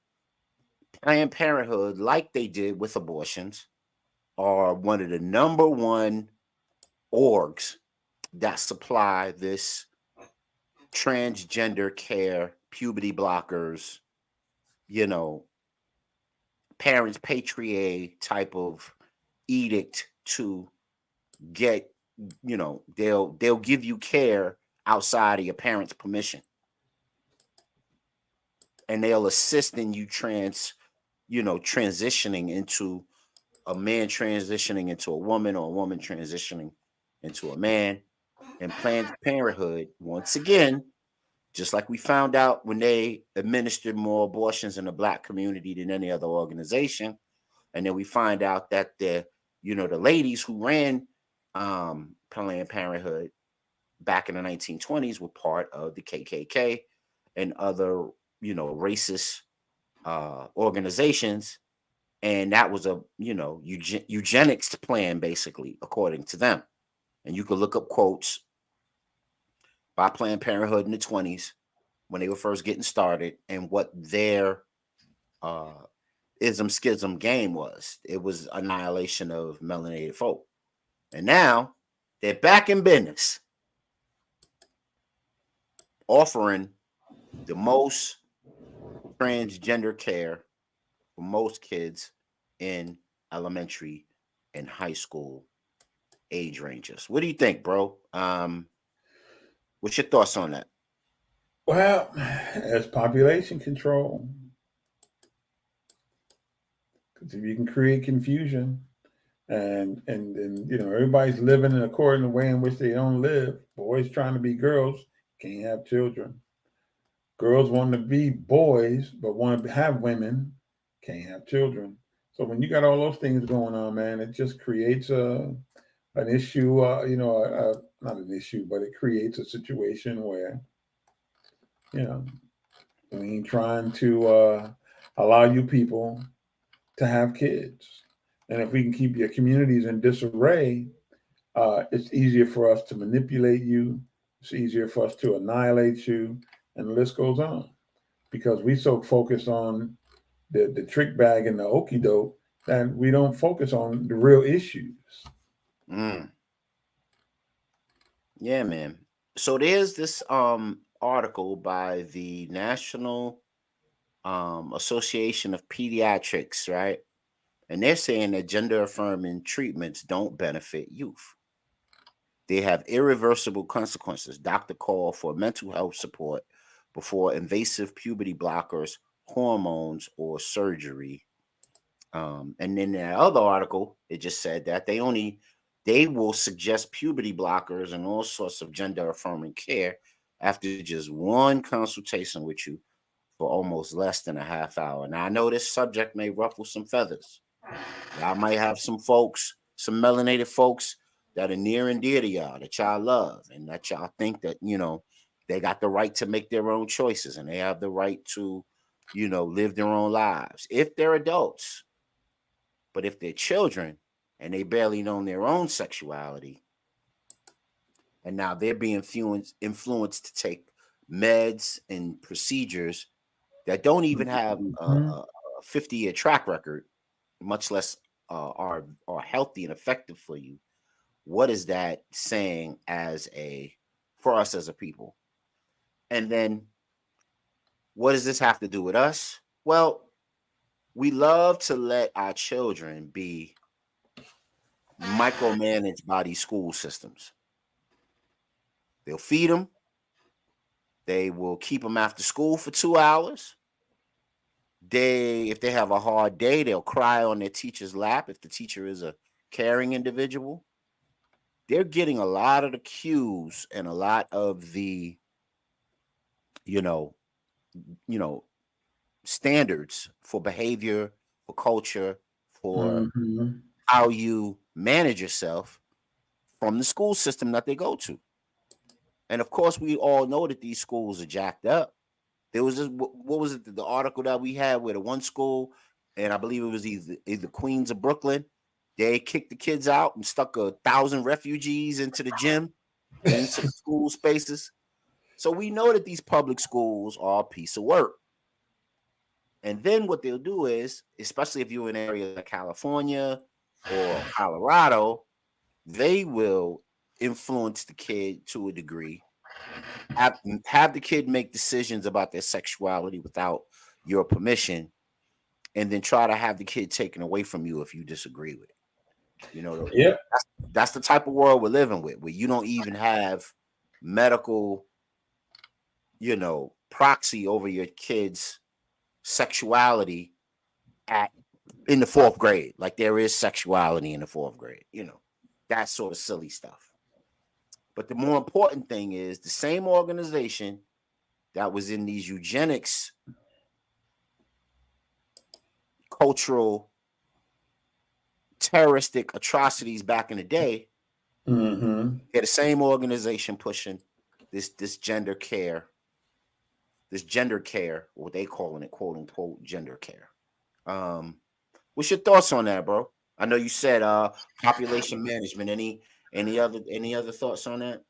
Planned Parenthood, like they did with abortions, are one of the number one orgs that supply this transgender care, puberty blockers, you know, parents patriae type of edict to get, they'll give you care outside of your parents' permission, and they'll assist in you transitioning into a man transitioning into a woman or a woman transitioning into a man. And Planned Parenthood, once again, just like we found out when they administered more abortions in the black community than any other organization, and then we find out that the ladies who ran Planned Parenthood back in the 1920s were part of the KKK and other racist organizations, and that was a eugenics plan basically according to them. And you can look up quotes by Planned Parenthood in the 20s when they were first getting started and what their uh, ism schism game was. It was annihilation of melanated folk. And now they're back in business, offering the most transgender care for most kids in elementary and high school age ranges. What do you think, bro? What's your thoughts on that? Well, as population control, because if you can create confusion and everybody's living in according to the way in which they don't live. Boys trying to be girls can't have children. Girls want to be boys but want to have women can't have children. So when you got all those things going on, man, it just creates an issue. Not an issue, but it creates a situation where you know we ain't trying to allow you people to have kids. And if we can keep your communities in disarray, it's easier for us to manipulate you. It's easier for us to annihilate you, and the list goes on. Because we so focus on the trick bag and the okey doke that we don't focus on the real issues. Mm, yeah, man. So there's this article by the National Association of Pediatrics, right? And they're saying that gender affirming treatments don't benefit youth. They have irreversible consequences. Doctor call for mental health support before invasive puberty blockers, hormones, or surgery. And then that other article, it just said that they will suggest puberty blockers and all sorts of gender affirming care after just one consultation with you for almost less than a half hour. Now I know this subject may ruffle some feathers. Y'all might have some folks, some melanated folks that are near and dear to y'all that y'all love and that y'all think that, they got the right to make their own choices and they have the right to, live their own lives if they're adults. But if they're children and they barely know their own sexuality, and now they're being influenced to take meds and procedures that don't even have Mhm. a 50-year track record, much less are healthy and effective for you. What is that saying for us as a people? And then what does this have to do with us? Well, we love to let our children be micromanaged by these school systems. They'll feed them. They will keep them after school for 2 hours. If they have a hard day, they'll cry on their teacher's lap if the teacher is a caring individual, they're getting a lot of the cues and a lot of the, you know, you know, standards for behavior, for culture, for Mm-hmm. how you manage yourself from the school system that they go to. And of course, we all know that these schools are jacked up. There was this, what was it, the article that we had where the one school, and I believe it was either Queens or Brooklyn, they kicked the kids out and stuck 1,000 refugees into the gym and into the school spaces. So we know that these public schools are a piece of work. And then what they'll do is, especially if you're in areas like California or Colorado, they will influence the kid to a degree, have the kid make decisions about their sexuality without your permission, and then try to have the kid taken away from you if you disagree with it. You know, Yep. that's the type of world we're living with, where you don't even have medical, proxy over your kid's sexuality at in the fourth grade. Like there is sexuality in the fourth grade, that sort of silly stuff. But the more important thing is the same organization that was in these eugenics cultural terroristic atrocities back in the day, Mm-hmm. they're the same organization pushing this gender care, what they calling it, quote unquote, gender care. What's your thoughts on that, bro? I know you said population management. Any other thoughts on that?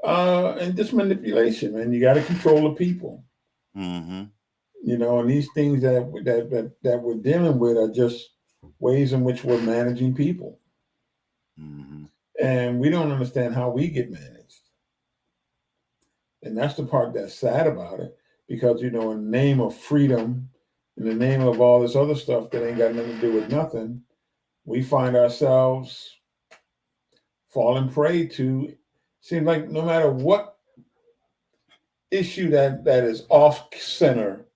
And just manipulation, man. You got to control the people, Mm-hmm. and these things that we're dealing with are just ways in which we're managing people, Mm-hmm. and we don't understand how we get managed. And that's the part that's sad about it, because in the name of freedom, in the name of all this other stuff that ain't got nothing to do with nothing, we find ourselves falling prey to. Seems like no matter what issue that is off center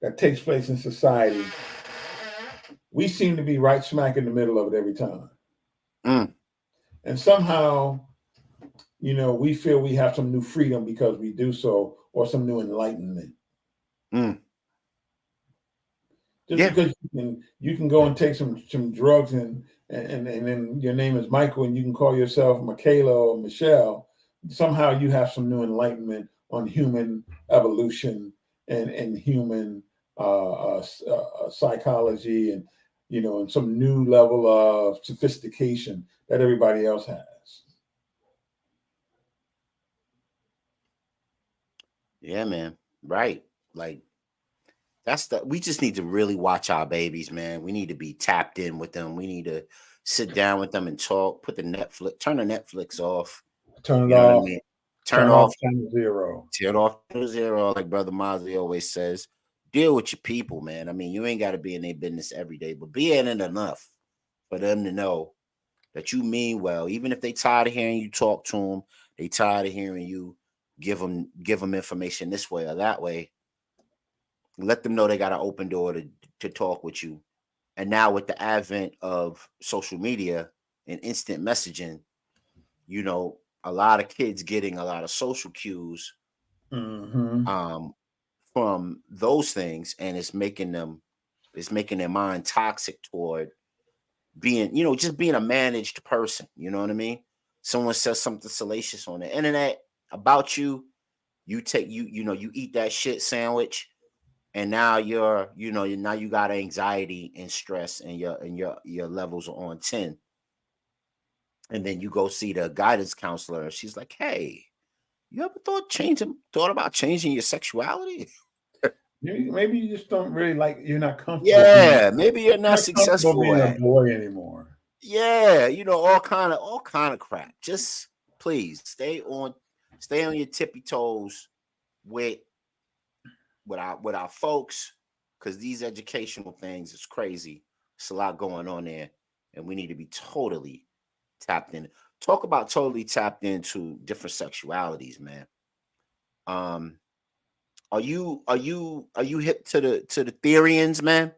that takes place in society, we seem to be right smack in the middle of it every time. Mm. And somehow, we feel we have some new freedom because we do so, or some new enlightenment. Mm. Just Yeah. because you can go and take some drugs and then your name is Michael and you can call yourself Michaela or Michelle, somehow you have some new enlightenment on human evolution and human psychology and some new level of sophistication that everybody else has. Yeah, man. Right. Like we just need to really watch our babies, man. We need to be tapped in with them. We need to sit down with them and talk, turn the Netflix off. Turn it You know what I off. mean? Turn Turn off off, channel zero. turn off to zero, like Brother Mozzie always says. Deal with your people, man. I mean, you ain't got to be in their business every day, but be in it enough for them to know that you mean well. Even if they tired of hearing you talk to them, they tired of hearing you give them information this way or that way. Let them know they got an open door to talk with you. And now with the advent of social media and instant messaging, a lot of kids getting a lot of social cues Mm-hmm. um, from those things, and it's making their mind toxic toward being, just being a managed person. You know what I mean? Someone says something salacious on the internet about you, you eat that shit sandwich, and now now you got anxiety and stress, and your levels are on 10. And then you go see the guidance counselor, and she's like, "Hey, you ever thought about changing your sexuality?" Maybe you just don't really like. You're not comfortable being. Yeah, maybe you're You're not not comfortable successful being a at. boy anymore. Yeah, all kind of crap. Just please stay on your tippy toes with with our folks, because these educational things is crazy. It's a lot going on there, and we need to be totally tapped in. Talk about totally tapped into different sexualities, man. Um, are you hip to the Therians, man?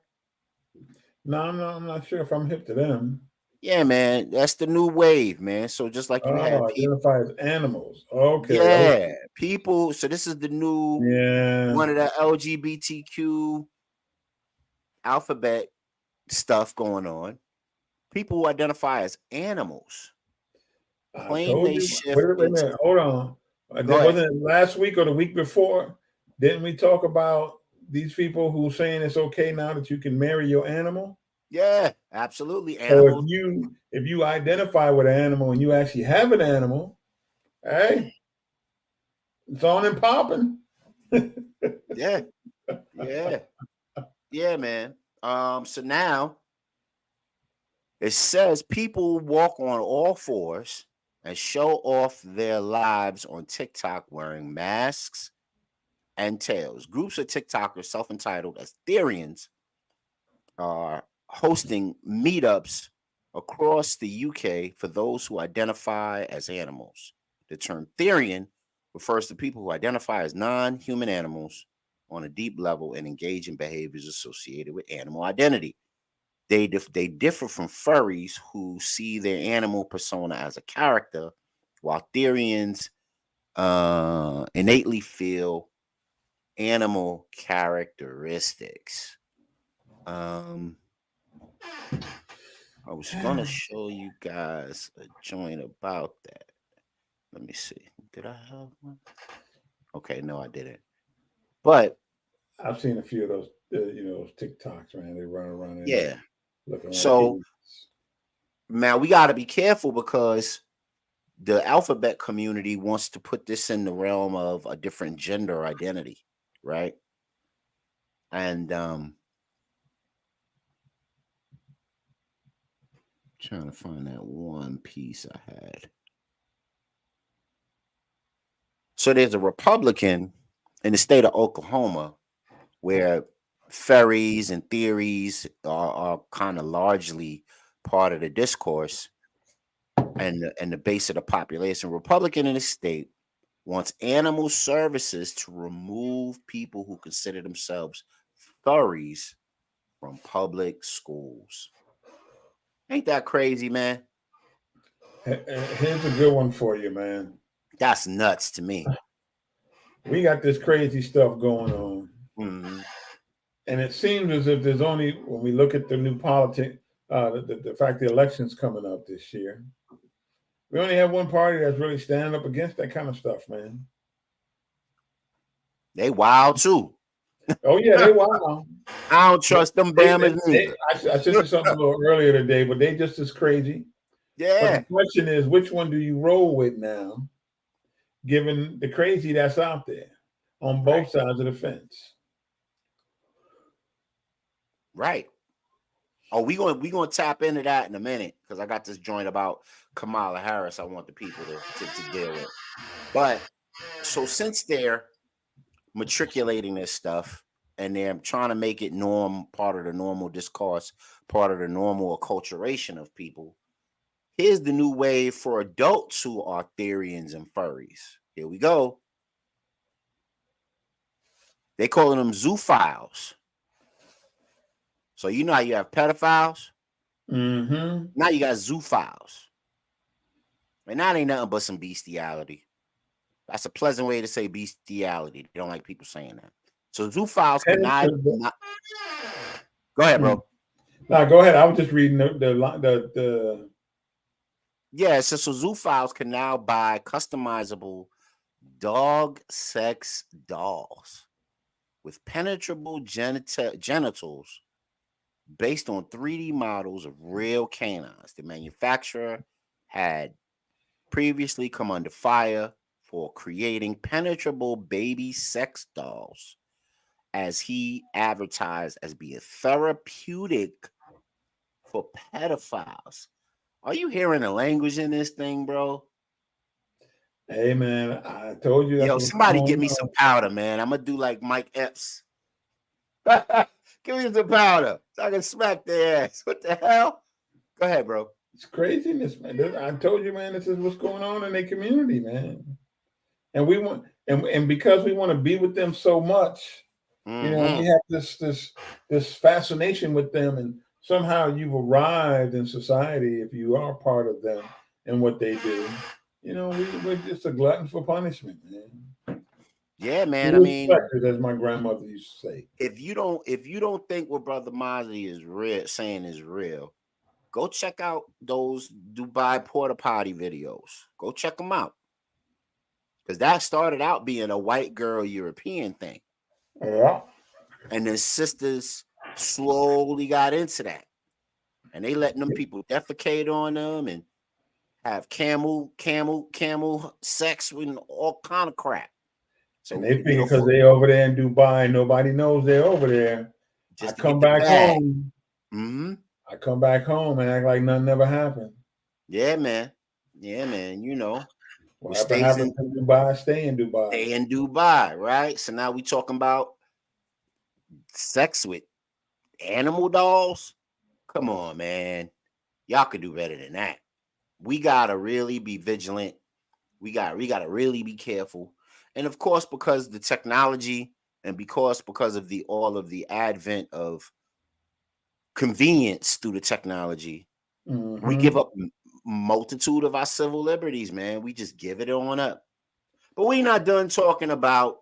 No, I'm not sure if I'm hip to them. Yeah, man. That's the new wave, man. So just like you had Oh, people, identify as animals. Okay. yeah, people. So this is the new Yeah. one of the LGBTQ alphabet stuff going on. People who identify as animals I claim told they you. shift Wait a into. minute. Hold on. Go ahead. Wasn't it last week or the week before? Didn't we talk about these people who saying it's okay now that you can marry your animal? Yeah, absolutely. So Animals. if you identify with an animal and you actually have an animal, hey, it's on and popping. Yeah, yeah, yeah, man. So now it says people walk on all fours and show off their lives on TikTok wearing masks and tails. Groups of TikTokers self-entitled as Therians are hosting meetups across the UK for those who identify as animals. The term Therian refers to people who identify as non-human animals on a deep level and engage in behaviors associated with animal identity. They differ from furries who see their animal persona as a character, while Therians innately feel animal characteristics. Um, I was gonna show you guys a joint about that. Let me see. Did I have one? Okay, no, I didn't. But I've seen a few of those, TikToks, man. They run around in there yeah, looking like so idiots. now we got to be careful because the alphabet community wants to put this in the realm of a different gender identity, right? And trying to find that one piece I had. So there's a Republican in the state of Oklahoma where fairies and theories are kind of largely part of the discourse and the base of the population. Republican in the state wants animal services to remove people who consider themselves furries from public schools. Ain't that crazy, man? Here's a good one for you, man. That's nuts to me. We got this crazy stuff going on. Mhm. And it seems as if there's only, when we look at the new politics, the fact the election's coming up this year, we only have one party that's really standing up against that kind of stuff, man. They wild too. Oh yeah, they wild. I don't trust them Bammers neither. I sent you something a little earlier today, but they just as crazy. But the Yeah, question is, which one do you roll with now, given the crazy that's out there on right, both sides of the fence? right. Oh, we gonna tap into that in a minute because I got this joint about Kamala Harris. I want the people to deal with. But so since they're matriculating this stuff and they're trying to make it part of the normal discourse, part of the normal acculturation of people, here's the new wave for adults who are Therians and furries. Here we go. They calling them zoophiles. So you know how you have pedophiles? Mm-hmm. Now you got zoophiles. And that ain't nothing but some bestiality. That's a pleasant way to say bestiality. They don't like people saying that. So zoophiles can now. Go ahead, bro. Now go ahead. I was just reading the Yeah, so zoophiles can now buy customizable dog sex dolls with penetrable genitals based on 3D models of real canines. The manufacturer had previously come under fire for creating penetrable baby sex dolls as he advertised as being therapeutic for pedophiles. Are you hearing the language in this thing, bro? Hey man, I told you that's Yo, what's somebody going give me some on. powder, man. I'm gonna do like Mike Epps. Give me some powder so I can smack their ass. What the hell? Go ahead, bro. It's craziness, man. I told you, man, this is what's going on in their community, man. And we want and because we want to be with them so much, we Mm-hmm. have this fascination with them and somehow you've arrived in society if you are part of them and what they do. We're just a glutton for punishment, man. Yeah, man. I Who mean, expected, as my grandmother used to say. if you don't think what Brother Mozzie is real saying is real, go check out those Dubai porta potty videos. Go check them out. Because that started out being a white girl European thing. Yeah. And then sisters slowly got into that. And they letting them people defecate on them and have camel sex with all kind of crap. And So, they figure because they over there in Dubai, nobody knows they're over there. I just to come get the back bag. home. Mm-hmm. I come back home and act like nothing ever happened. Yeah, man. Whatever Mistakes happens in in Dubai, stay in Dubai. stay in Dubai, right? So now we talking about sex with animal dolls. Come on, man. Y'all could do better than that. We gotta really be vigilant. We gotta really be careful. And of course, because the technology and because of the all of the advent of convenience through the technology, we Mm-hmm. give up multitude of our civil liberties, man. We just give it on up. But we not done talking about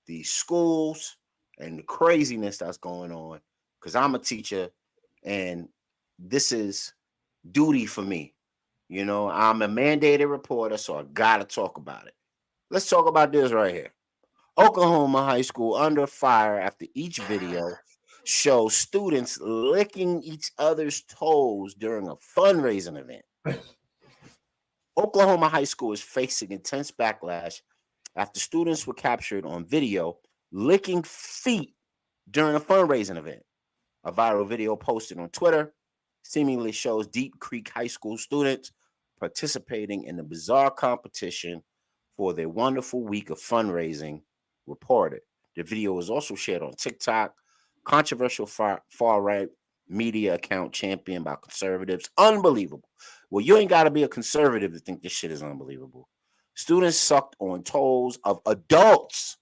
the schools and the craziness that's going on. Because I'm a teacher and this is duty for me. I'm a mandated reporter, so I gotta talk about it. Let's talk about this right here. Oklahoma high school under fire after each video shows students licking each other's toes during a fundraising event. Oklahoma high school is facing intense backlash after students were captured on video licking feet during a fundraising event. A viral video posted on Twitter seemingly shows Deep Creek High School students participating in a bizarre competition for their wonderful week of fundraising, reported. The video was also shared on TikTok, controversial far right media account championed by conservatives. Unbelievable. Well, you ain't got to be a conservative to think this shit is unbelievable. Students sucked on toes of adults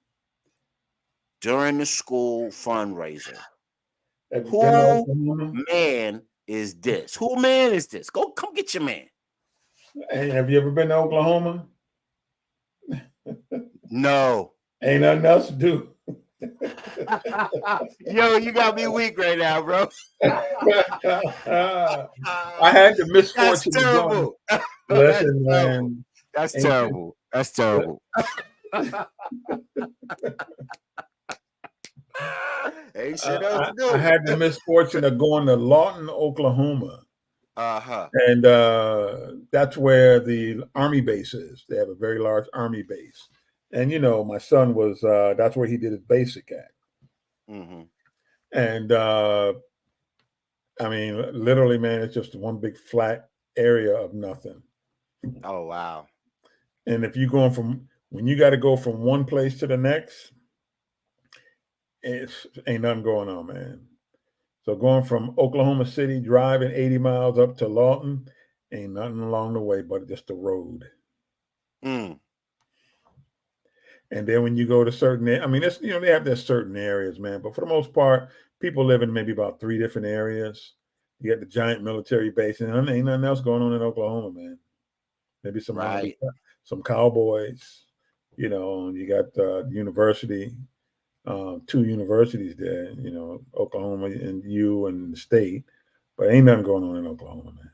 during the school fundraiser. Have you been to Who Oklahoma? man is this? Who man is this? Go come get your man. Hey, have you ever been to Oklahoma? No. Ain't nothing else to do. Yo, you got me weak right now, bro. I had the That's misfortune of going. terrible. That's Listen, terrible. man. That's Ain't terrible. That's terrible. Ain't shit else to do. I had the misfortune of going to Lawton, Oklahoma. Uh-huh. And that's where the Army base is. They have a very large Army base. And, my son was, that's where he did his basic at. Mm-hmm. And, I mean, literally, man, it's just one big flat area of nothing. Oh, wow. And if you're going when you got to go from one place to the next, ain't nothing going on, man. So going from Oklahoma City, driving 80 miles up to Lawton, ain't nothing along the way but just the road. Mm. And then when you go to I mean, it's, they have their certain areas, man. But for the most part, people live in maybe about 3 different areas. You got the giant military base, and ain't nothing else going on in Oklahoma, man. Maybe Right. some cowboys, and you got the university, 2 universities there, Oklahoma and the state, but ain't nothing going on in Oklahoma, man.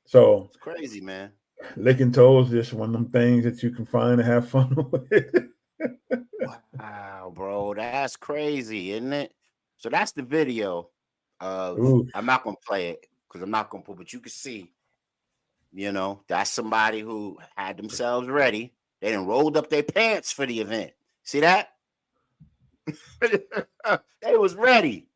So It's crazy, man. licking toes is just one of them things that you can find to have fun with. Wow, bro. That's crazy, isn't it? So that's the video of Ooh, I'm not gonna play it because I'm not gonna put, but you can see, that's somebody who had themselves ready. They done rolled up their pants for the event. See that? They was ready.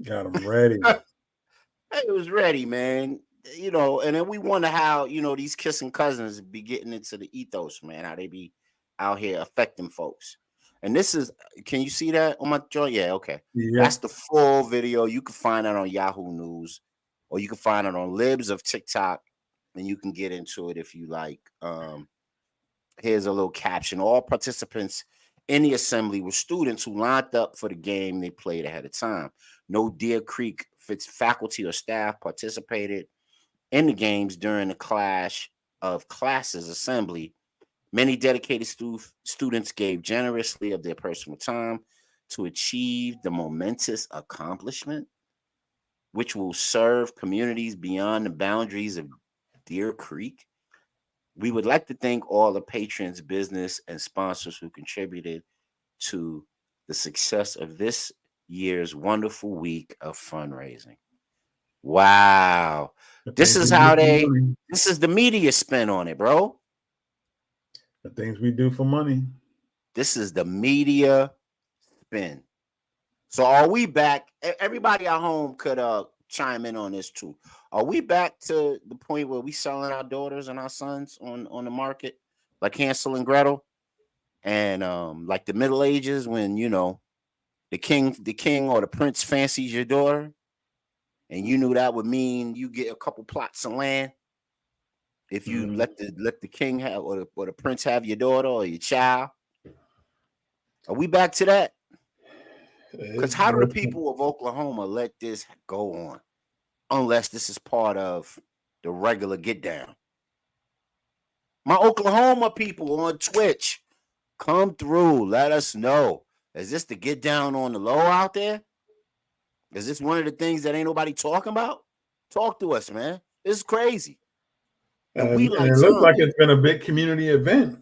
got them ready. They was ready, man. And then we wonder how, these kissing cousins be getting into the ethos, man, how they be out here affecting folks. And this is, can you see that on my joint? Yeah, okay. Yeah. That's the full video. You can find that on Yahoo News, or you can find it on Libs of TikTok, and you can get into it if you like. Here's a little caption. All participants in the assembly were students who lined up for the game they played ahead of time. No Deer Creek faculty or staff participated in the games during the clash of classes assembly. Many dedicated students gave generously of their personal time to achieve the momentous accomplishment, which will serve communities beyond the boundaries of Deer Creek. We would like to thank all the patrons, business, and sponsors who contributed to the success of this year's wonderful week of fundraising. Wow. The This things is we do how for money. this is the media spin on it, bro. The things we do for money. This is the media spin. So are we back? Everybody at home could chime in on this too. Are we back to the point where we selling our daughters and our sons on the market like Hansel and Gretel? And like the Middle Ages when the king or the prince fancies your daughter, and you knew that would mean you get a couple plots of land if you let the king have or the prince have your daughter or your child. Are we back to that? Because how do the people of Oklahoma let this go on unless this is part of the regular get down? My Oklahoma people on Twitch, come through. Let us know. Is this the get down on the low out there? Is this one of the things that ain't nobody talking about? Talk to us, man. This is crazy. And we like it looks like zombies. it's been a big community event.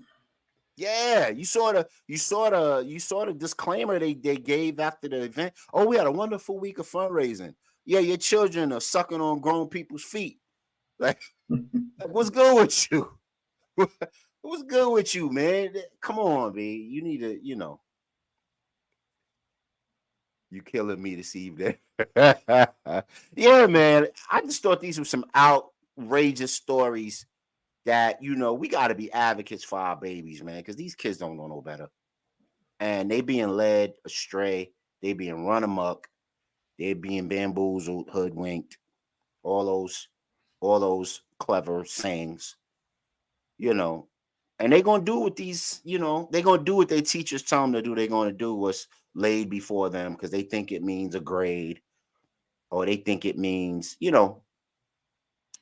Yeah, you saw the disclaimer they gave after the event. Oh, we had a wonderful week of fundraising. Yeah, your children are sucking on grown people's feet. Like what's good with you? What's good with you, man? Come on, B. You need to, you killing me this evening. Yeah, man. I just thought these were some outrageous stories that, we got to be advocates for our babies, man, because these kids don't know no better. And they being led astray. They being run amok. They being bamboozled, hoodwinked. All those clever sayings, and they're gonna do what they're gonna do what their teachers tell them to do. They're gonna do what's laid before them because they think it means a grade or they think it means,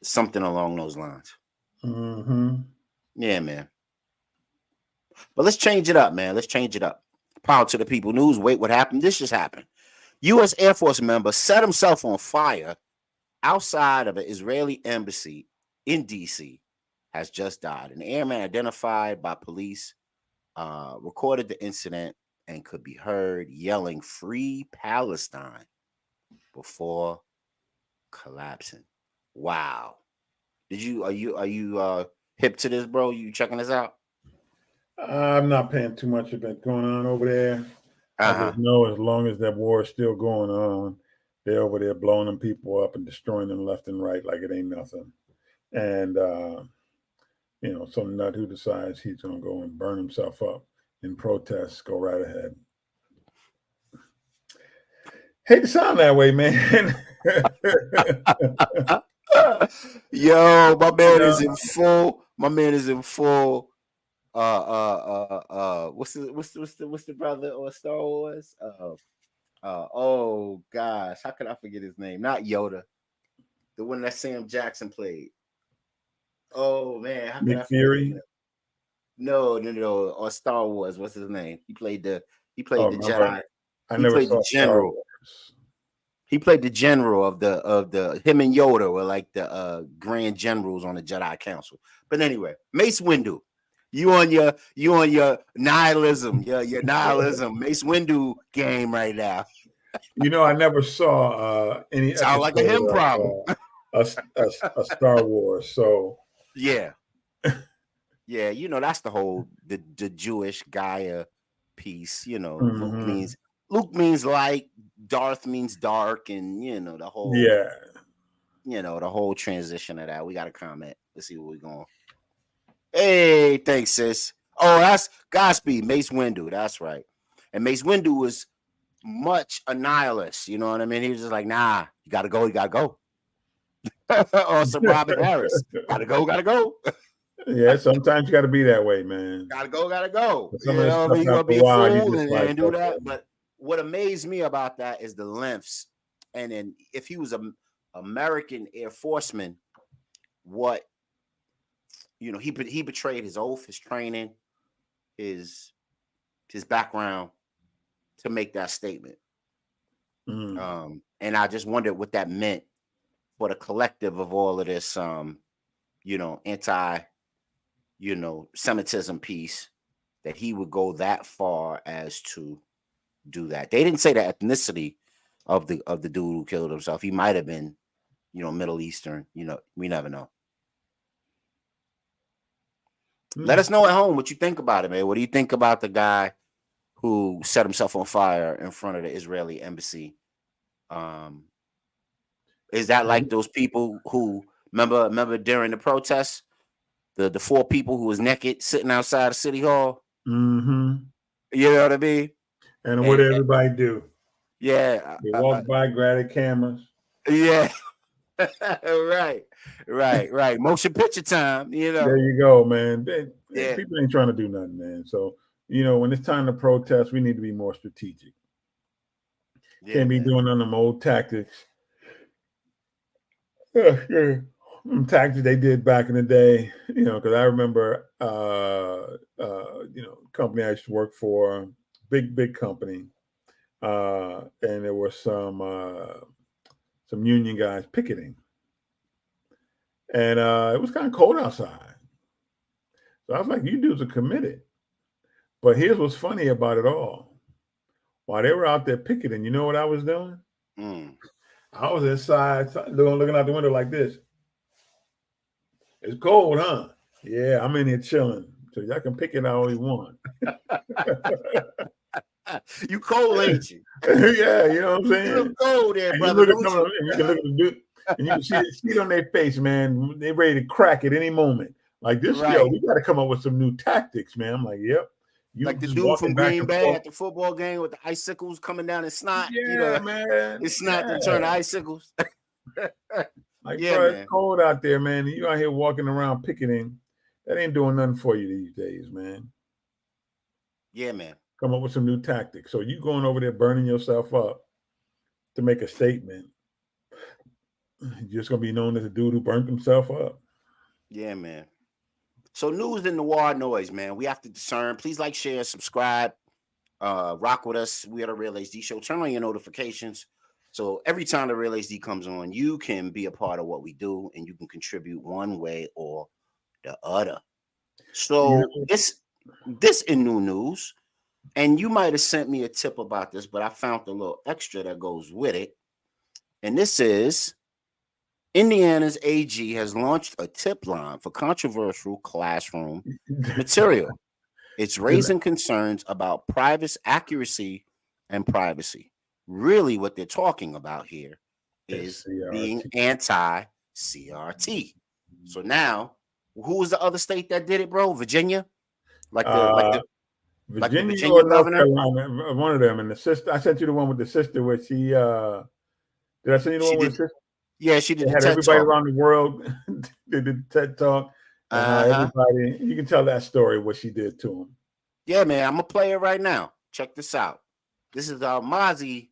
something along those lines. Yeah, man. But let's change it up, man. Let's change it up. Power to the people. News. Wait, what happened? This just happened. U.S. Air Force member set himself on fire outside of an Israeli embassy in D.C. has just died. An airman identified by police recorded the incident and could be heard yelling "Free Palestine" before collapsing. Wow. Are you hip to this, bro? You checking this out? I'm not paying too much of it going on over there. I Uh-huh. just know as long as that war is still going on, they're over there blowing them people up and destroying them left and right like it ain't nothing. And some nut who decides he's gonna go and burn himself up in protest, go right ahead. Hate to sound that way, man. Yo, my man is in full. My man is in full. What's the brother or Star Wars? Oh gosh, how could I forget his name? Not Yoda, the one that Sam Jackson played. Oh man, how could Nick I forget his Fury. name? No. Or Star Wars. What's his name? He played the Remember, Jedi. I He never played the saw Star general. Wars. He played the general of the him and Yoda were like the grand generals on the Jedi Council. But anyway, Mace Windu. You on your nihilism, your nihilism, Mace Windu game right now. I never saw any Sound like a him episode problem. of a Star Wars. So Yeah. Yeah, that's the whole the Jewish Gaia piece. mhm. Luke means light, Darth means dark, and the whole Yeah. the whole transition of that. We got a comment. Let's see where we're going. Hey, thanks, sis. Oh, that's Godspeed, Mace Windu. That's right. And Mace Windu was much a nihilist. You know what I mean? He was just like, nah, you gotta go. Or some Robin Harris. Gotta go. Yeah, sometimes you got to be that way, man. Gotta go, gotta go. But some You of the know, I stuff mean, you're gonna after a be a while, you fool just like, and do okay. that. But what amazed me about that is the lengths. And then if he was a American Air Forceman, what he betrayed his oath, his training, his background to make that statement. And I just wondered what that meant for the collective of all of this, anti, Semitism piece, that he would go that far as to do that. They didn't say the ethnicity of the dude who killed himself. He might have been, Middle Eastern. We never know. Let us know at home what you think about it, man. What do you think about the guy who set himself on fire in front of the Israeli embassy? Is that like those people who remember during the protests, the 4 people who was naked sitting outside of City Hall? Mm-hmm. You know what I mean? And what did everybody do? Yeah, They walk by, grab the cameras. Yeah. right. Motion picture time. There you go, man. Yeah. People ain't trying to do nothing, man. So when it's time to protest, we need to be more strategic. Can't be doing none of them old tactics. Tactics they did back in the day, because I remember, company I used to work for, big company, and there were some union guys picketing, and it was kind of cold outside, so I was like, "You dudes are committed." But here's what's funny about it all: while they were out there picketing, you know what I was doing? I was inside, looking out the window like this. It's cold, huh? Yeah, I'm in here chilling. So y'all can pick it all you want. You cold, ain't you? Yeah, you know what I'm saying? You look cold there, and brother. You can look at the dude, and you can see it on their face, man. They're ready to crack at any moment. Like this, Right. we got to come up with some new tactics, man. I'm like, yep. You like the dude from Green Bay at the football game with the icicles coming down his snot. Yeah, man. His snot to turn to icicles. Like, bro, it's cold out there, man. And you out here walking around picketing. That ain't doing nothing for you these days, man. Yeah, man. Come up with some new tactics. So you going over there burning yourself up to make a statement. You're just going to be known as a dude who burnt himself up. Yeah, man. So news and noir noise, man. We have to discern. Please like, share, subscribe. Rock with us. We are the Real HD Show. Turn on your notifications. So every time the Real HD comes on, you can be a part of what we do and you can contribute one way or the other. So this in new news, and you might have sent me a tip about this, but I found a little extra that goes with it. And this is Indiana's AG has launched a tip line for controversial classroom material. It's raising concerns about accuracy and privacy. Really, what they're talking about here is being anti-CRT. So now, who was the other state that did it, bro? Virginia? Virginia or North Carolina, one of them. And the sister, I sent you the one with the sister where she, did I send you the one with the sister? Yeah, she did. They had everybody around the world. They did the TED Talk. And everybody, you can tell that story, what she did to him. Yeah, man, I'm going to play it right now. Check this out. This is our Mozzie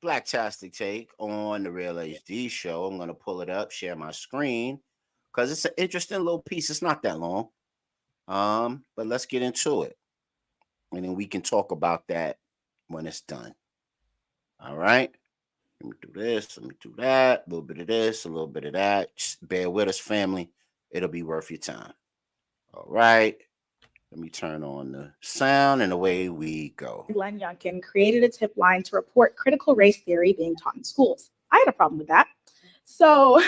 Blacktastic take on the Real HD Show. I'm going to pull it up, share my screen, because it's an interesting little piece. It's not that long. But let's get into it. And then we can talk about that when it's done. All right. Let me do this. Let me do that. A little bit of this, a little bit of that. Just bear with us, family. It'll be worth your time. All right. Let me turn on the sound and away we go. Glenn Youngkin created a tip line to report critical race theory being taught in schools. I had a problem with that. So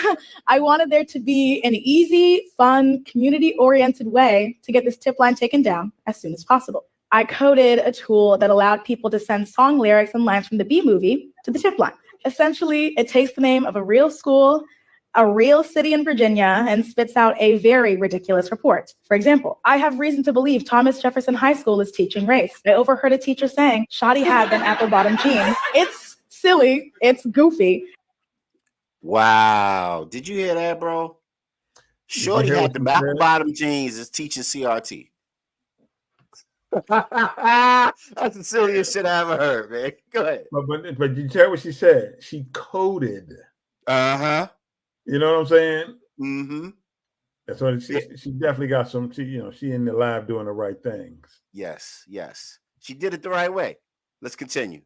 I wanted there to be an easy, fun, community-oriented way to get this tip line taken down as soon as possible. I coded a tool that allowed people to send song lyrics and lines from the B movie to the tip line. Essentially, it takes the name of a real school, a real city in Virginia, and spits out a very ridiculous report. For example, I have reason to believe Thomas Jefferson High School is teaching race. I overheard a teacher saying, Shoddy had them apple-bottom jeans. It's silly. It's goofy. Wow. Did you hear that, bro? Did you Shorty hear had what the she apple said? bottom jeans is teaching CRT. That's the silliest shit I ever heard, man. Go ahead. But you hear what she said? She coded. Uh-huh. You know what I'm saying? Mm-hmm. That's what Yeah. she definitely got some. She in the lab doing the right things. Yes. She did it the right way. Let's continue.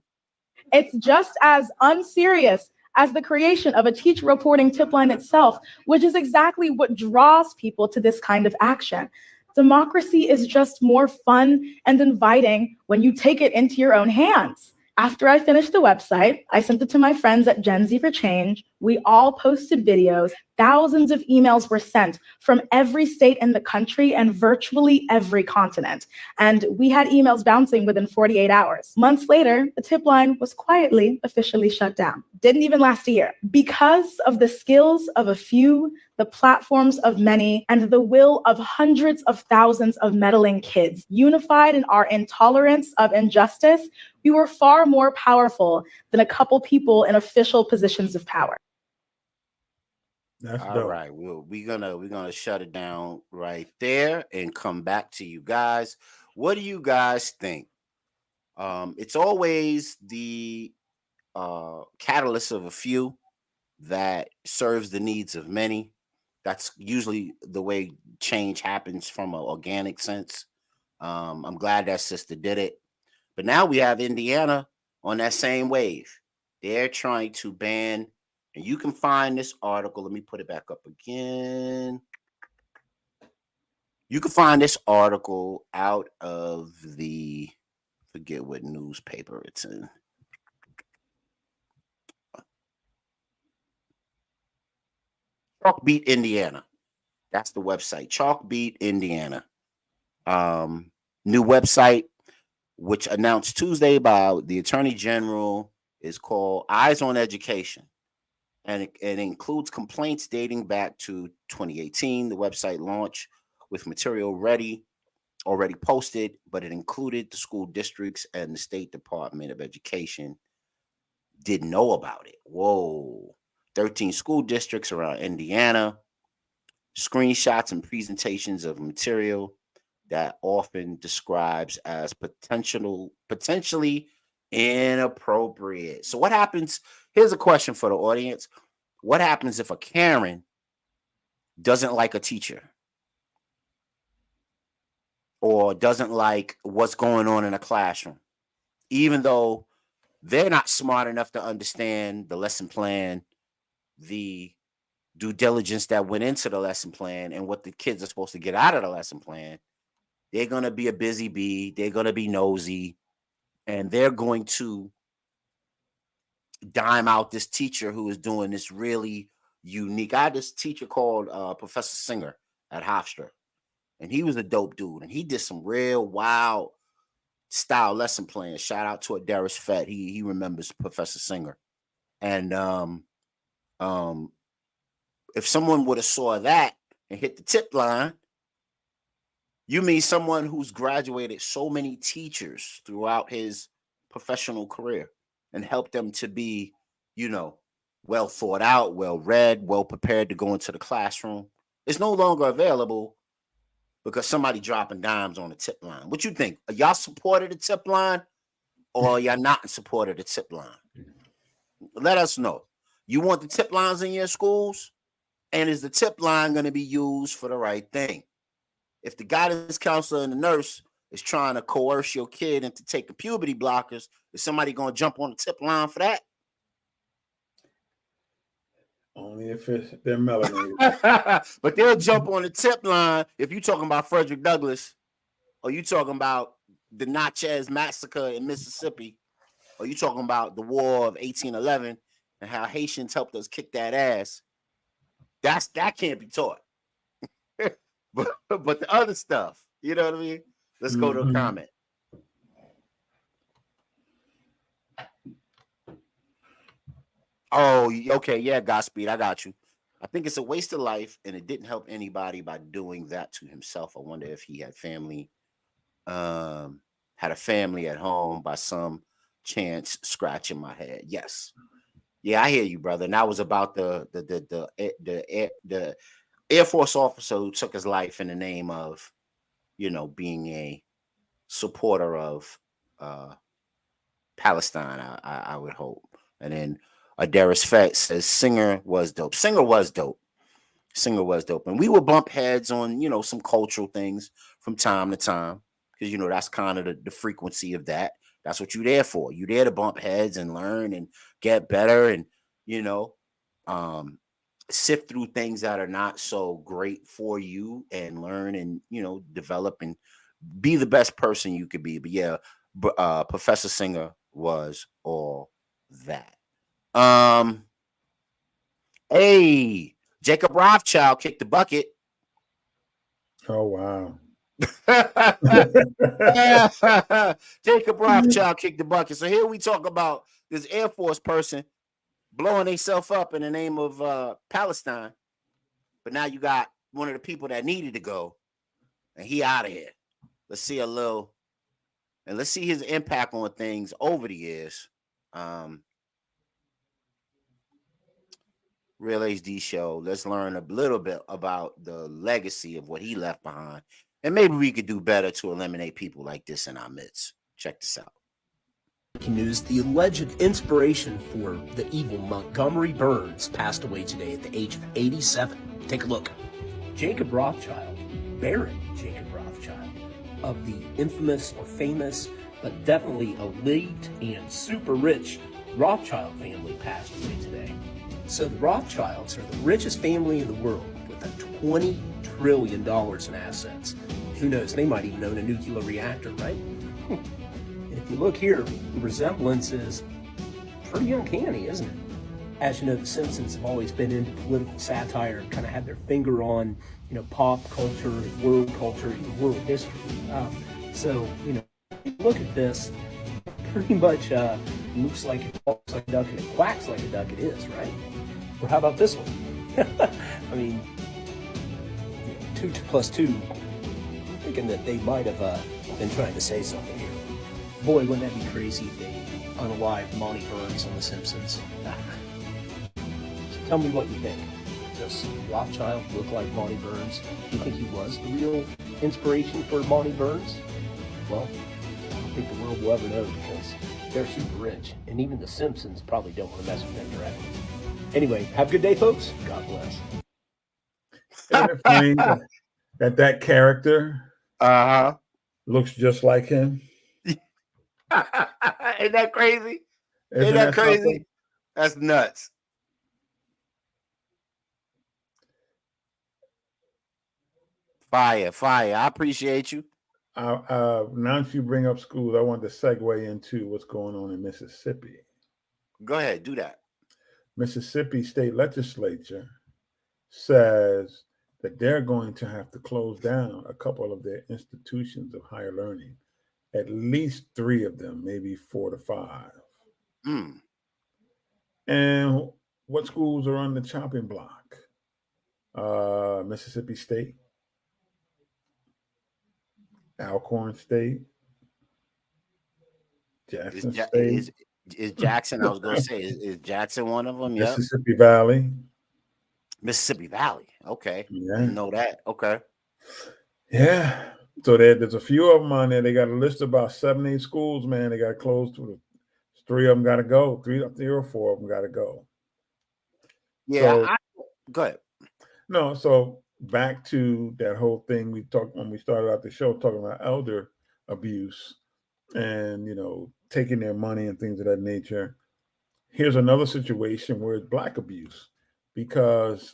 It's just as unserious as the creation of a teacher reporting tip line itself, which is exactly what draws people to this kind of action. Democracy is just more fun and inviting when you take it into your own hands. After I finished the website, I sent it to my friends at Gen Z for Change. We all posted videos. Thousands of emails were sent from every state in the country and virtually every continent. And we had emails bouncing within 48 hours. Months later, the tip line was quietly officially shut down. Didn't even last a year. Because of the skills of a few, the platforms of many, and the will of hundreds of thousands of meddling kids, unified in our intolerance of injustice, we were far more powerful than a couple people in official positions of power. That's All dope. right. We're gonna shut it down right there and come back to you guys. What do you guys think? It's always the catalyst of a few that serves the needs of many. That's usually the way change happens from an organic sense. I'm glad that sister did it. But now we have Indiana on that same wave. They're trying to ban, and you can find this article. Let me put it back up again. You can find this article out of the, forget what newspaper it's in. Chalkbeat, Indiana. That's the website. Chalkbeat, Indiana. New website, which announced Tuesday by the Attorney General, is called Eyes on Education. And it includes complaints dating back to 2018. The website launched with material already posted, but it included the school districts and the State Department of Education didn't know about it. Whoa. 13 school districts around Indiana, screenshots and presentations of material that often describes as potentially inappropriate. So what happens? Here's a question for the audience. What happens if a Karen doesn't like a teacher or doesn't like what's going on in a classroom, even though they're not smart enough to understand the lesson plan, the due diligence that went into the lesson plan, and what the kids are supposed to get out of the lesson plan? They're going to be a busy bee. They're going to be nosy, and they're going to dime out this teacher who is doing this really unique. I had this teacher called Professor Singer at Hofstra, and he was a dope dude, and he did some real wild style lesson plans. Shout out to Adaris Fett. He remembers Professor Singer. And um, if someone would have saw that and hit the tip line, you mean someone who's graduated so many teachers throughout his professional career and helped them to be, you know, well thought out, well read, well prepared to go into the classroom. It's no longer available because somebody dropping dimes on the tip line. What you think? Are y'all supported the tip line or y'all not in support of the tip line? Let us know. You want the tip lines in your schools? And is the tip line going to be used for the right thing? If the guidance counselor and the nurse is trying to coerce your kid into taking puberty blockers, is somebody going to jump on the tip line for that? Only if they're melanated. But they'll jump on the tip line if you're talking about Frederick Douglass, or you talking about the Natchez massacre in Mississippi, or you talking about the War of 1811 and how Haitians helped us kick that ass. That can't be taught. but the other stuff, you know what I mean? Let's go to a comment. Oh, okay, yeah, Godspeed, I got you. I think it's a waste of life, and it didn't help anybody by doing that to himself. I wonder if he had family, had a family at home by some chance. Scratching my head. Yes, yeah, I hear you, brother. And that was about the Air Force officer who took his life in the name of, being a supporter of Palestine. I would hope. And then Adaris Fett says Singer was dope. Singer was dope. Singer was dope. And we would bump heads on, some cultural things from time to time. Because, that's kind of the frequency of that. That's what you're there for. You're there to bump heads and learn and get better and, um, sift through things that are not so great for you and learn and, develop and be the best person you could be. But yeah, Professor Singer was all that. Hey, Jacob Rothschild kicked the bucket. Oh, wow. Jacob Rothschild kicked the bucket. So here we talk about this Air Force person blowing themselves up in the name of Palestine. But now you got one of the people that needed to go, and he out of here. Let's see let's see his impact on things over the years. Real HD show. Let's learn a little bit about the legacy of what he left behind. And maybe we could do better to eliminate people like this in our midst. Check this out. News: the alleged inspiration for the evil Montgomery Burns passed away today at the age of 87. Take a look. Jacob Rothschild, Baron Jacob Rothschild, of the infamous or famous, but definitely elite and super rich Rothschild family, passed away today. So the Rothschilds are the richest family in the world with a $20 trillion in assets. Who knows, they might even own a nuclear reactor, right? And if you look here, the resemblance is pretty uncanny, isn't it? As you know, the Simpsons have always been into political satire and kind of had their finger on, pop culture, world culture, even world history. So, look at this, pretty much looks like it walks like a duck and it quacks like a duck, it is, right? Or how about this one? I mean, 2 plus 2, I'm thinking that they might have been trying to say something here. Boy, wouldn't that be crazy if they unalived Monty Burns on The Simpsons. So tell me what you think. Does Rothschild look like Monty Burns? Do you think he was the real inspiration for Monty Burns? Well, I don't think the world will ever know because they're super rich. And even The Simpsons probably don't want to mess with them directly. Anyway, have a good day, folks. God bless. Isn't it funny that character looks just like him? Ain't that crazy? Isn't Ain't that crazy? something? That's nuts. Fire. I appreciate you. Now that you bring up schools, I want to segue into what's going on in Mississippi. Go ahead, do that. Mississippi State Legislature says that they're going to have to close down a couple of their institutions of higher learning, at least 3 of them, maybe 4 to 5. And what schools are on the chopping block? Mississippi State, Alcorn State, Jackson State. Is Jackson, I was going to say, is Jackson one of them? Mississippi Valley. Mississippi Valley. Okay. Yeah. Didn't know that. Okay. Yeah. So there's a few of them on there. They got a list of about 7, 8 schools, man. They got to close. 3 of them got to go. 3 or 4 of them got to go. Yeah. Go ahead. No, so back to that whole thing we talked when we started out the show, talking about elder abuse and, taking their money and things of that nature. Here's another situation where it's Black abuse, because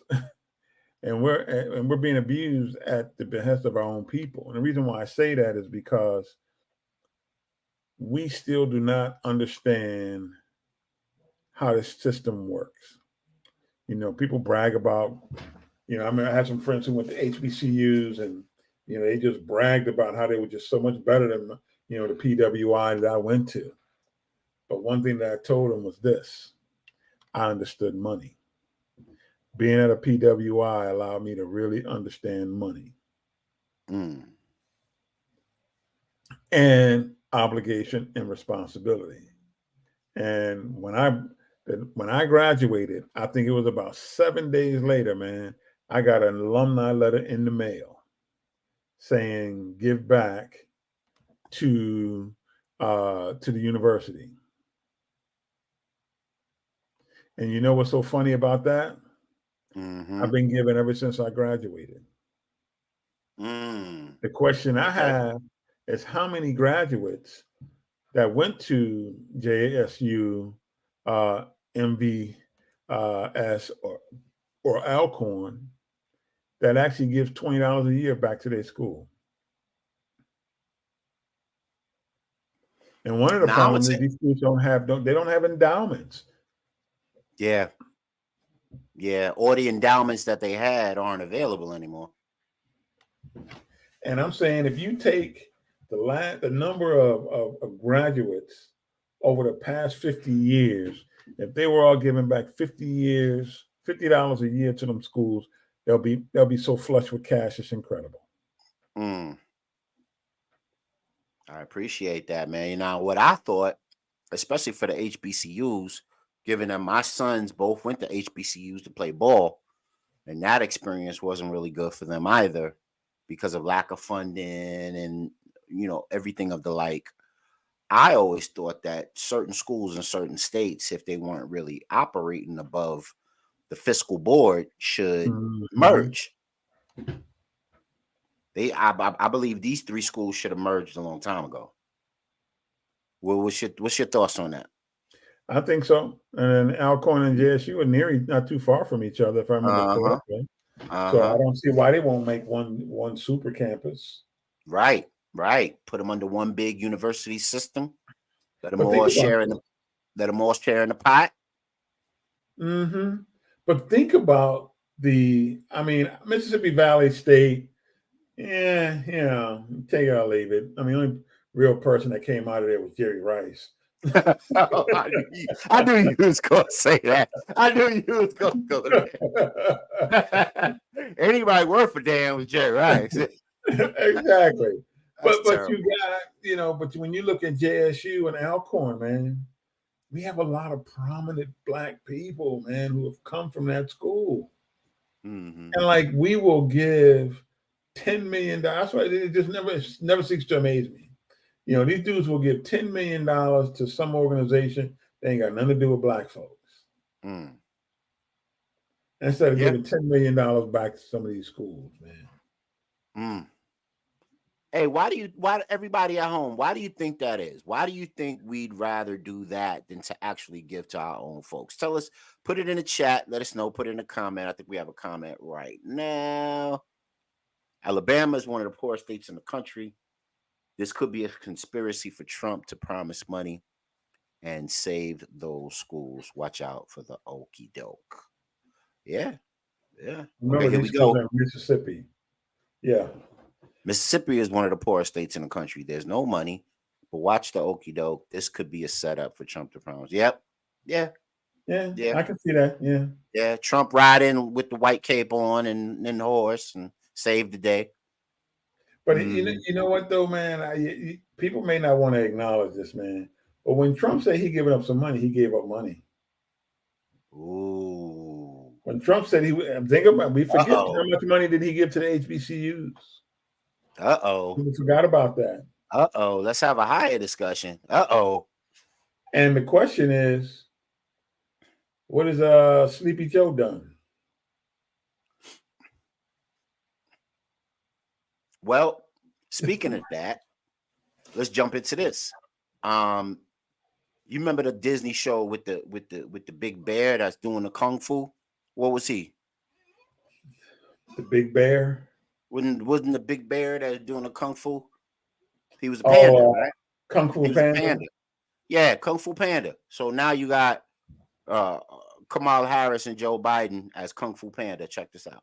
and we're being abused at the behest of our own people. And the reason why I say that is because we still do not understand how this system works. People brag about, I mean, I had some friends who went to HBCUs and, they just bragged about how they were just so much better than, the PWI that I went to. But one thing that I told them was this: I understood money. Being at a PWI allowed me to really understand money and obligation and responsibility. And when I graduated, I think it was about 7 days later, man, I got an alumni letter in the mail saying give back to the university. And you know what's so funny about that? Mm-hmm. I've been giving ever since I graduated. Mm. The question I Okay. have is how many graduates that went to JSU, MVS, or Alcorn that actually gives $20 a year back to their school. And one of the Now I would problems is say, these schools don't have endowments. yeah, or the endowments that they had aren't available anymore. And I'm saying if you take the number of graduates over the past 50 years, if they were all giving back $50 a year to them schools, they'll be so flush with cash, it's incredible. Mm. I appreciate that, man. You know what I thought, especially for the HBCUs, given that my sons both went to HBCUs to play ball, and that experience wasn't really good for them either because of lack of funding and everything of the like. I always thought that certain schools in certain states, if they weren't really operating above the fiscal board, should Mhm. merge. I believe these three schools should have merged a long time ago. What's your thoughts on that? I think so. And then Alcorn and JSU are nearly not too far from each other, if I remember Uh huh. correctly. Uh So I huh. don't see why they won't make one super campus. Right. Right. Put them under one big university system. Let them But think all about share in this. the let them all share in the pot. Hmm. But think about Mississippi Valley State. Yeah, take it or leave it. I mean, the only real person that came out of there was Jerry Rice. Oh, I knew you was gonna say that. I knew you was gonna go there. Anybody worth a damn with Jerry Rice. Exactly. That's But you terrible. got, but when you look at JSU and Alcorn, man, we have a lot of prominent black people, man, who have come from that school. Hmm. And like we will give $10 million. That's why it just never ceases to amaze me. These dudes will give $10 million to some organization that ain't got nothing to do with black folks. Mm. Instead of Yeah. giving $10 million back to some of these schools, man. Mm. Hey, why everybody at home, why do you think that is? Why do you think we'd rather do that than to actually give to our own folks? Tell us, put it in the chat, let us know, put it in a comment. I think we have a comment right now. Alabama is one of the poorest states in the country. This could be a conspiracy for Trump to promise money and save those schools. Watch out for the okey doke. Yeah, yeah. Okay, Remember, here these we schools go. are in Mississippi. Yeah. Mississippi is one of the poorest states in the country. There's no money, but watch the okey doke. This could be a setup for Trump to promise. Yep. Yeah. Yeah, Yeah. I can see that. Yeah. Yeah. Trump ride in with the white cape on and the horse and save the day. But Hmm. you know what though, man? People may not want to acknowledge this, man. But when Trump said he giving up some money, he gave up money. Ooh. When Trump said think about, we forget how Uh-oh. much money did he give to the HBCUs. Uh-oh. We forgot about that. Uh-oh. Let's have a higher discussion. Uh-oh. And the question is, what has Sleepy Joe done? Well, speaking of that, let's jump into this. Um, you remember the Disney show with the big bear that's doing the kung fu? What was he? The Big Bear? Wasn't the big bear that's doing the kung fu? He was a panda, Oh, right? Kung Fu He was a Panda. panda. Yeah, kung fu panda. So now you got uh Kamala Harris and Joe Biden as kung fu panda. Check this out.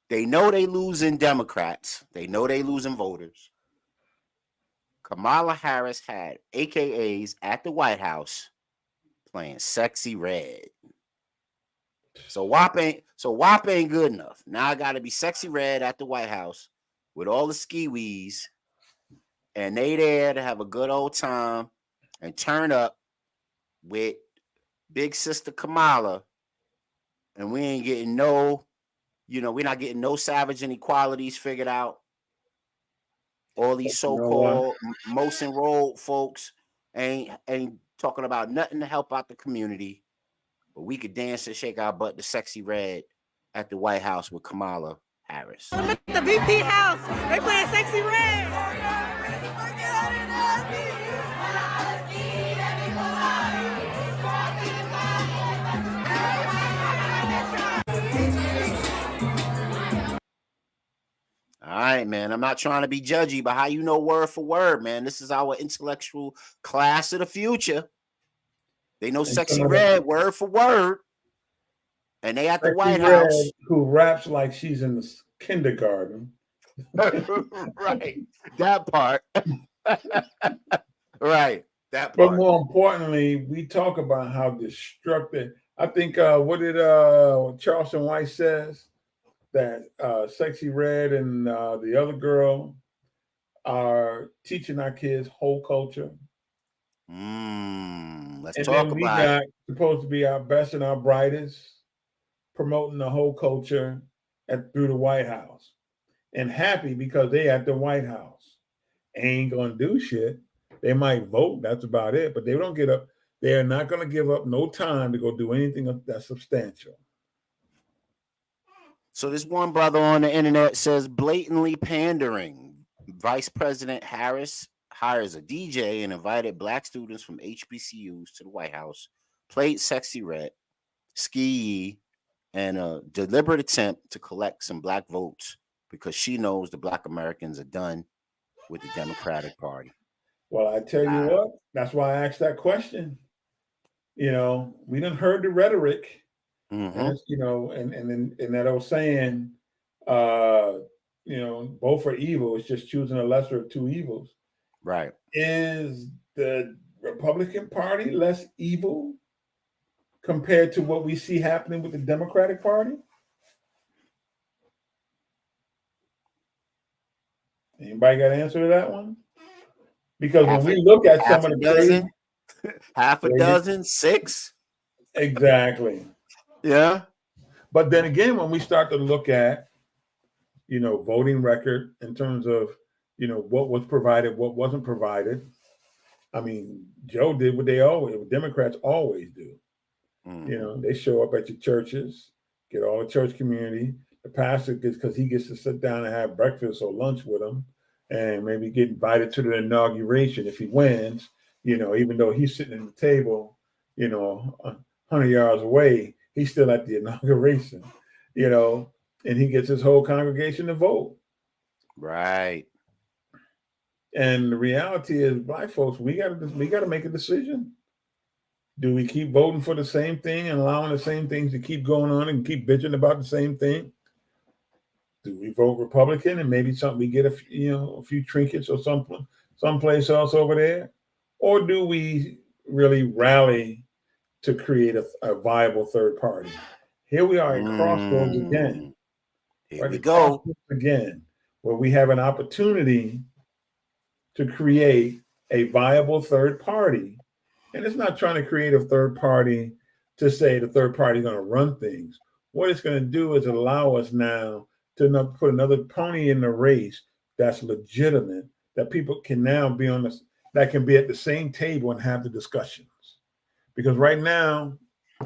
They know they losing Democrats. They know they losing voters. Kamala Harris had AKAs at the White House playing sexy red. So WAP ain't good enough. Now I gotta be sexy red at the White House with all the ski-wees, and they there to have a good old time and turn up with big sister Kamala, and we ain't getting no, we're not getting no savage inequalities figured out. All these You know what? so-called most enrolled folks ain't talking about nothing to help out the community. But we could dance and shake our butt to Sexy Red at the White House with Kamala Harris. Look at the VP house. They playing Sexy Red. All right, man. I'm not trying to be judgy, but how you know word for word, man? This is our intellectual class of the future. They know And Sexy some of Red word for word. And they at the Sexy White Red, House. who raps like she's in the kindergarten. Right. That part. Right. That But part. more importantly, we talk about how destructive. I think what did Charleston White says that Sexy Red and the other girl are teaching our kids whole culture. Let's And talk then we about it. got supposed to be our best and our brightest, promoting the whole culture through the White House. And happy because they at the White House. Ain't gonna do shit. They might vote, that's about it, but they don't get up. They are not gonna give up no time to go do anything that's substantial. So this one brother on the internet says blatantly pandering. Vice President Harris hires a DJ and invited black students from HBCUs to the White House, played Sexy Red, Ski, and a deliberate attempt to collect some black votes because she knows the black Americans are done with the Democratic Party. Well, I tell you what, that's why I asked that question. We done heard the rhetoric, and it's, and that old saying, both are evil. It's just choosing a lesser of two evils. Right. Is the Republican Party less evil compared to what we see happening with the Democratic Party? Anybody got an answer to that one? Because when we look at some of the dozen, half a dozen, 6. Exactly. Yeah. But then again, when we start to look at, voting record in terms of, what was provided, what wasn't provided. I mean, Joe did what Democrats always do. They show up at your churches, get all the church community. The pastor gets, because he gets to sit down and have breakfast or lunch with them, and maybe get invited to the inauguration if he wins. Even though he's sitting at the table, 100 yards away, he's still at the inauguration. And he gets his whole congregation to vote. Right. And the reality is, black folks, we got to make a decision. Do we keep voting for the same thing and allowing the same things to keep going on and keep bitching about the same thing? Do we vote Republican and maybe we get a few trinkets or something someplace else over there? Or do we really rally to create a viable third party? Here we are at crossroads again. Here we go again, where we have an opportunity to create a viable third party. And it's not trying to create a third party to say the third party is going to run things. What it's going to do is allow us now to not put another pony in the race that's legitimate, that people can now be that can be at the same table and have the discussions. Because right now,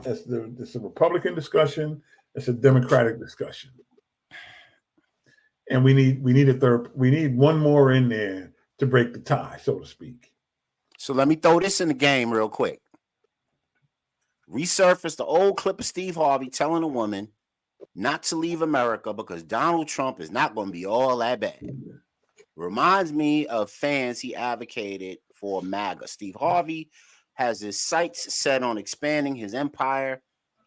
it's a Republican discussion, it's a Democratic discussion. And we need one more in there to break the tie, so to speak. So let me throw this in the game real quick. Resurfaced the old clip of Steve Harvey telling a woman not to leave America because Donald Trump is not going to be all that bad. Reminds me of fans he advocated for MAGA. Steve Harvey has his sights set on expanding his empire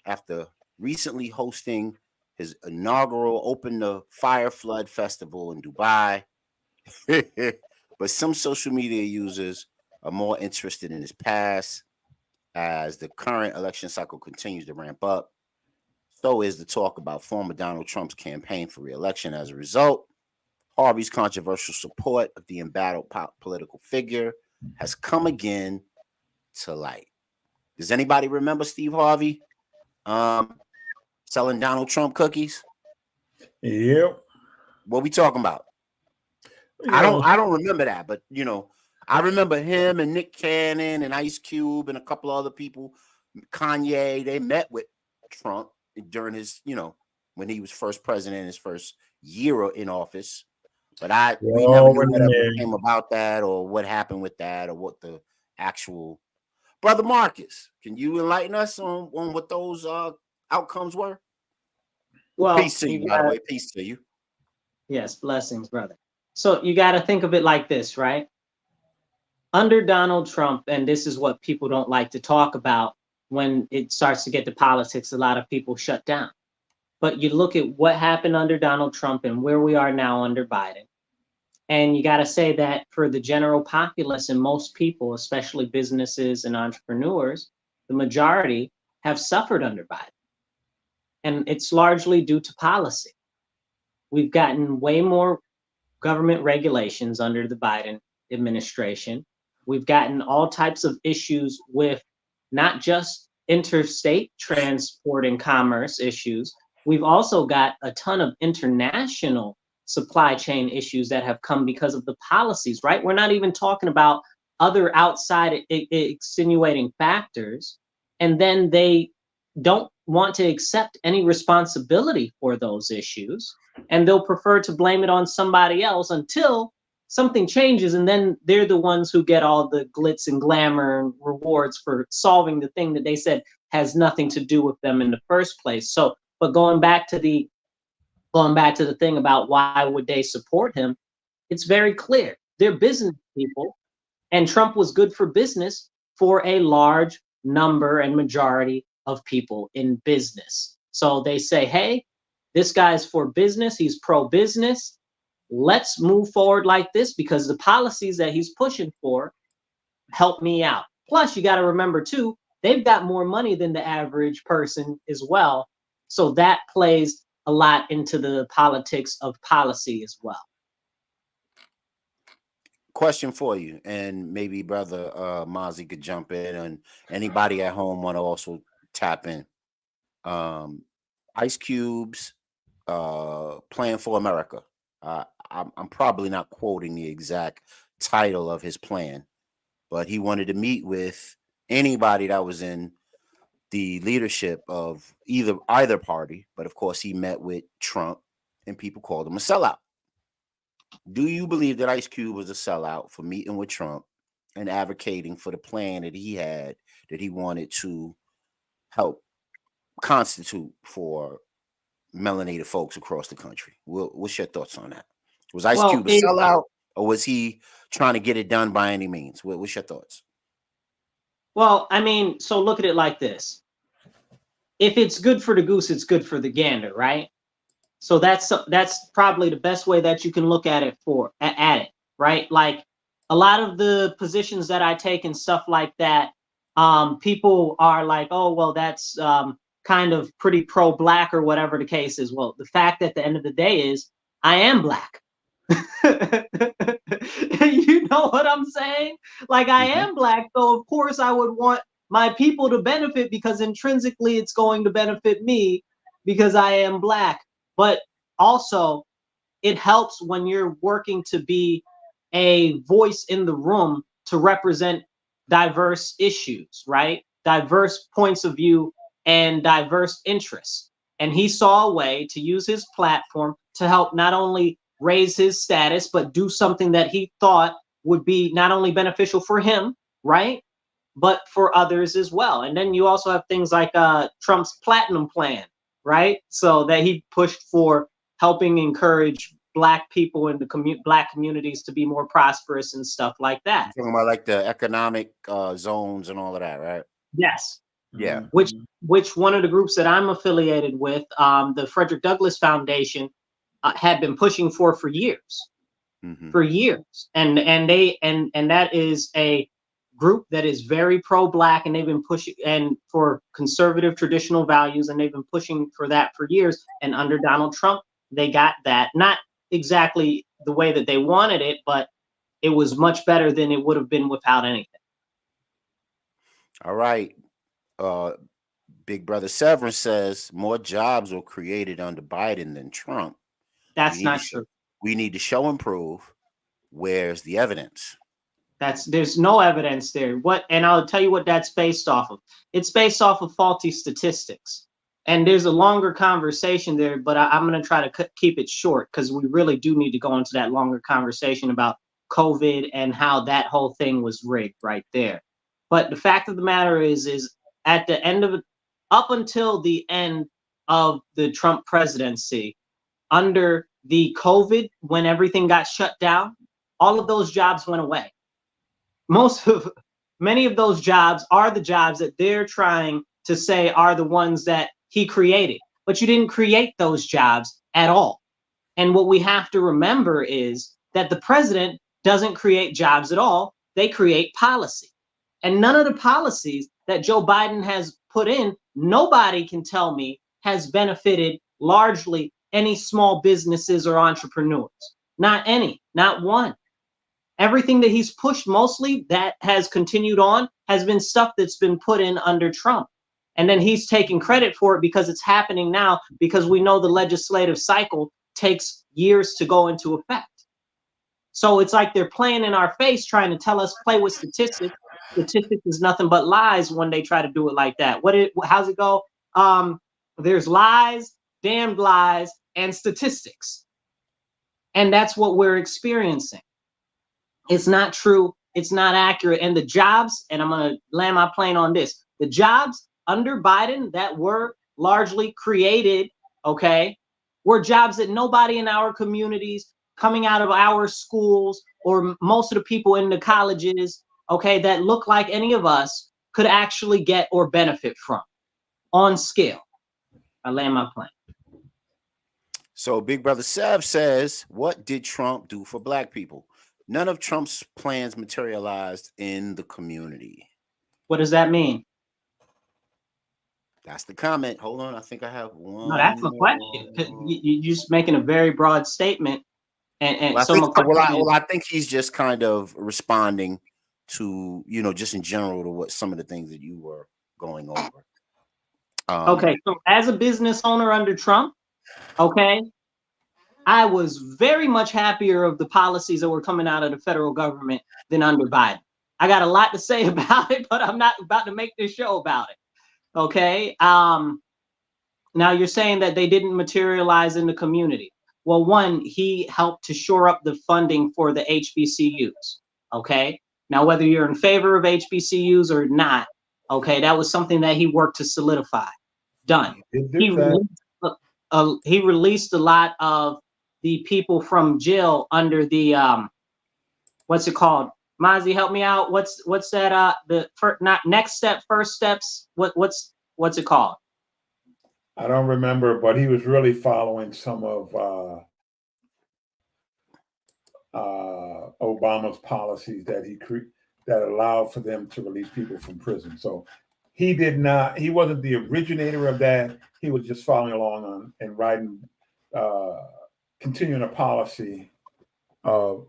after recently hosting his inaugural Open the Fire Flood Festival in Dubai. But some social media users are more interested in his past as the current election cycle continues to ramp up. So is the talk about former Donald Trump's campaign for re-election. As a result, Harvey's controversial support of the embattled political figure has come again to light. Does anybody remember Steve Harvey selling Donald Trump cookies? Yep. What we talking about? You I know, don't remember that, but you know, I remember him and Nick Cannon and Ice Cube and a couple of other people, Kanye. They met with Trump during his, you know, when he was first president, his first year in office. But we never knew whatever came about that or what happened with that or what the actual. Brother Marcus, can you enlighten us on what those outcomes were? Well, Peace to you, by the way. Peace to you. Yes, blessings, brother. So you got to think of it like this, right? Under Donald Trump, and this is what people don't like to talk about when it starts to get to politics, a lot of people shut down. But you look at what happened under Donald Trump and where we are now under Biden. And you got to say that for the general populace and most people, especially businesses and entrepreneurs, the majority have suffered under Biden. And it's largely due to policy. We've gotten way more government regulations under the Biden administration. We've gotten all types of issues with not just interstate transport and commerce issues. We've also got a ton of international supply chain issues that have come because of the policies, right? We're not even talking about other outside extenuating factors. And then they don't want to accept any responsibility for those issues. And they'll prefer to blame it on somebody else until something changes. And then they're the ones who get all the glitz and glamour and rewards for solving the thing that they said has nothing to do with them in the first place. So, but going back to the thing about why would they support him, it's very clear. They're business people, and Trump was good for business for a large number and majority of people in business. So they say, hey, this guy's for business, he's pro-business. Let's move forward like this because the policies that he's pushing for help me out. Plus, you got to remember too, they've got more money than the average person as well. So that plays a lot into the politics of policy as well. Question for you, and maybe Brother Mozzie could jump in, and anybody at home want to also tap in. Ice Cube's Plan for America. I'm probably not quoting the exact title of his plan, but he wanted to meet with anybody that was in the leadership of either party. But of course, he met with Trump, and people called him a sellout. Do you believe that Ice Cube was a sellout for meeting with Trump and advocating for the plan that he had, that he wanted to help constitute for melanated folks across the country? What's your thoughts on that? Was Ice Cube a sellout, or was he trying to get it done by any means? What's your thoughts? Well, I mean, so look at it like this. If it's good for the goose, it's good for the gander, right? So that's probably the best way that you can look at it right? Like a lot of the positions that I take and stuff like that, people are like, oh, well, that's kind of pretty pro-black or whatever the case is. Well, the fact at the end of the day is I am black. You know what I'm saying? Like I am black, so of course I would want my people to benefit because intrinsically it's going to benefit me because I am black. But also it helps when you're working to be a voice in the room to represent diverse issues, right? Diverse points of view and diverse interests. And he saw a way to use his platform to help not only raise his status, but do something that he thought would be not only beneficial for him, right? But for others as well. And then you also have things like Trump's Platinum Plan, right? So that he pushed for helping encourage Black people in the Black communities to be more prosperous and stuff like that. You're talking about like the economic zones and all of that, right? Yes. Yeah. Which one of the groups that I'm affiliated with, the Frederick Douglass Foundation, had been pushing for years. For years. And that is a group that is very pro-Black, and they've been pushing and for conservative traditional values, and they've been pushing for that for years. And under Donald Trump, they got that, not exactly the way that they wanted it, but it was much better than it would have been without anything. All right. uh, Big Brother Severance says more jobs were created under Biden than Trump. We That's need to not show, true. we need to show and prove. Where's the evidence? There's no evidence there. And I'll tell you what that's based off of. It's based off of faulty statistics. And there's a longer conversation there, but I'm going to try to keep it short because we really do need to go into that longer conversation about COVID and how that whole thing was rigged right there. But the fact of the matter is at the end of it, up until the end of the Trump presidency, under the COVID, when everything got shut down, all of those jobs went away. Many of those jobs are the jobs that they're trying to say are the ones that he created, but you didn't create those jobs at all. And what we have to remember is that the president doesn't create jobs at all. They create policy. And none of the policies that Joe Biden has put in, nobody can tell me has benefited largely any small businesses or entrepreneurs. Not any, not one. Everything that he's pushed mostly that has continued on has been stuff that's been put in under Trump. And then he's taking credit for it because it's happening now because we know the legislative cycle takes years to go into effect. So it's like they're playing in our face trying to tell us play with statistics. Statistics is nothing but lies when they try to do it like that. How's it go? There's lies, damned lies, and statistics. And that's what we're experiencing. It's not true. It's not accurate. And the jobs, and I'm going to land my plane on this, the jobs under Biden that were largely created, okay, were jobs that nobody in our communities coming out of our schools or most of the people in the colleges, okay, that look like any of us could actually get or benefit from on scale. I land my plane. So Big Brother Sev says, what did Trump do for black people? None of Trump's plans materialized in the community. What does that mean? That's the comment. Hold on. I think I have one. No, that's a question. You're just making a very broad statement. And I think he's just kind of responding to, just in general to what some of the things that you were going over. Okay. So as a business owner under Trump, okay, I was very much happier of the policies that were coming out of the federal government than under Biden. I got a lot to say about it, but I'm not about to make this show about it. Okay. Now you're saying that they didn't materialize in the community. Well, one, he helped to shore up the funding for the HBCUs. Okay. Now, whether you're in favor of HBCUs or not, okay, that was something that he worked to solidify. Done. He released a lot of the people from jail under the what's it called? Mozzie, help me out. What's that? Not next step, first steps. What's it called? I don't remember, but he was really following some of Obama's policies that allowed for them to release people from prison. So he wasn't the originator of that. He was just following along on and writing, continuing a policy of.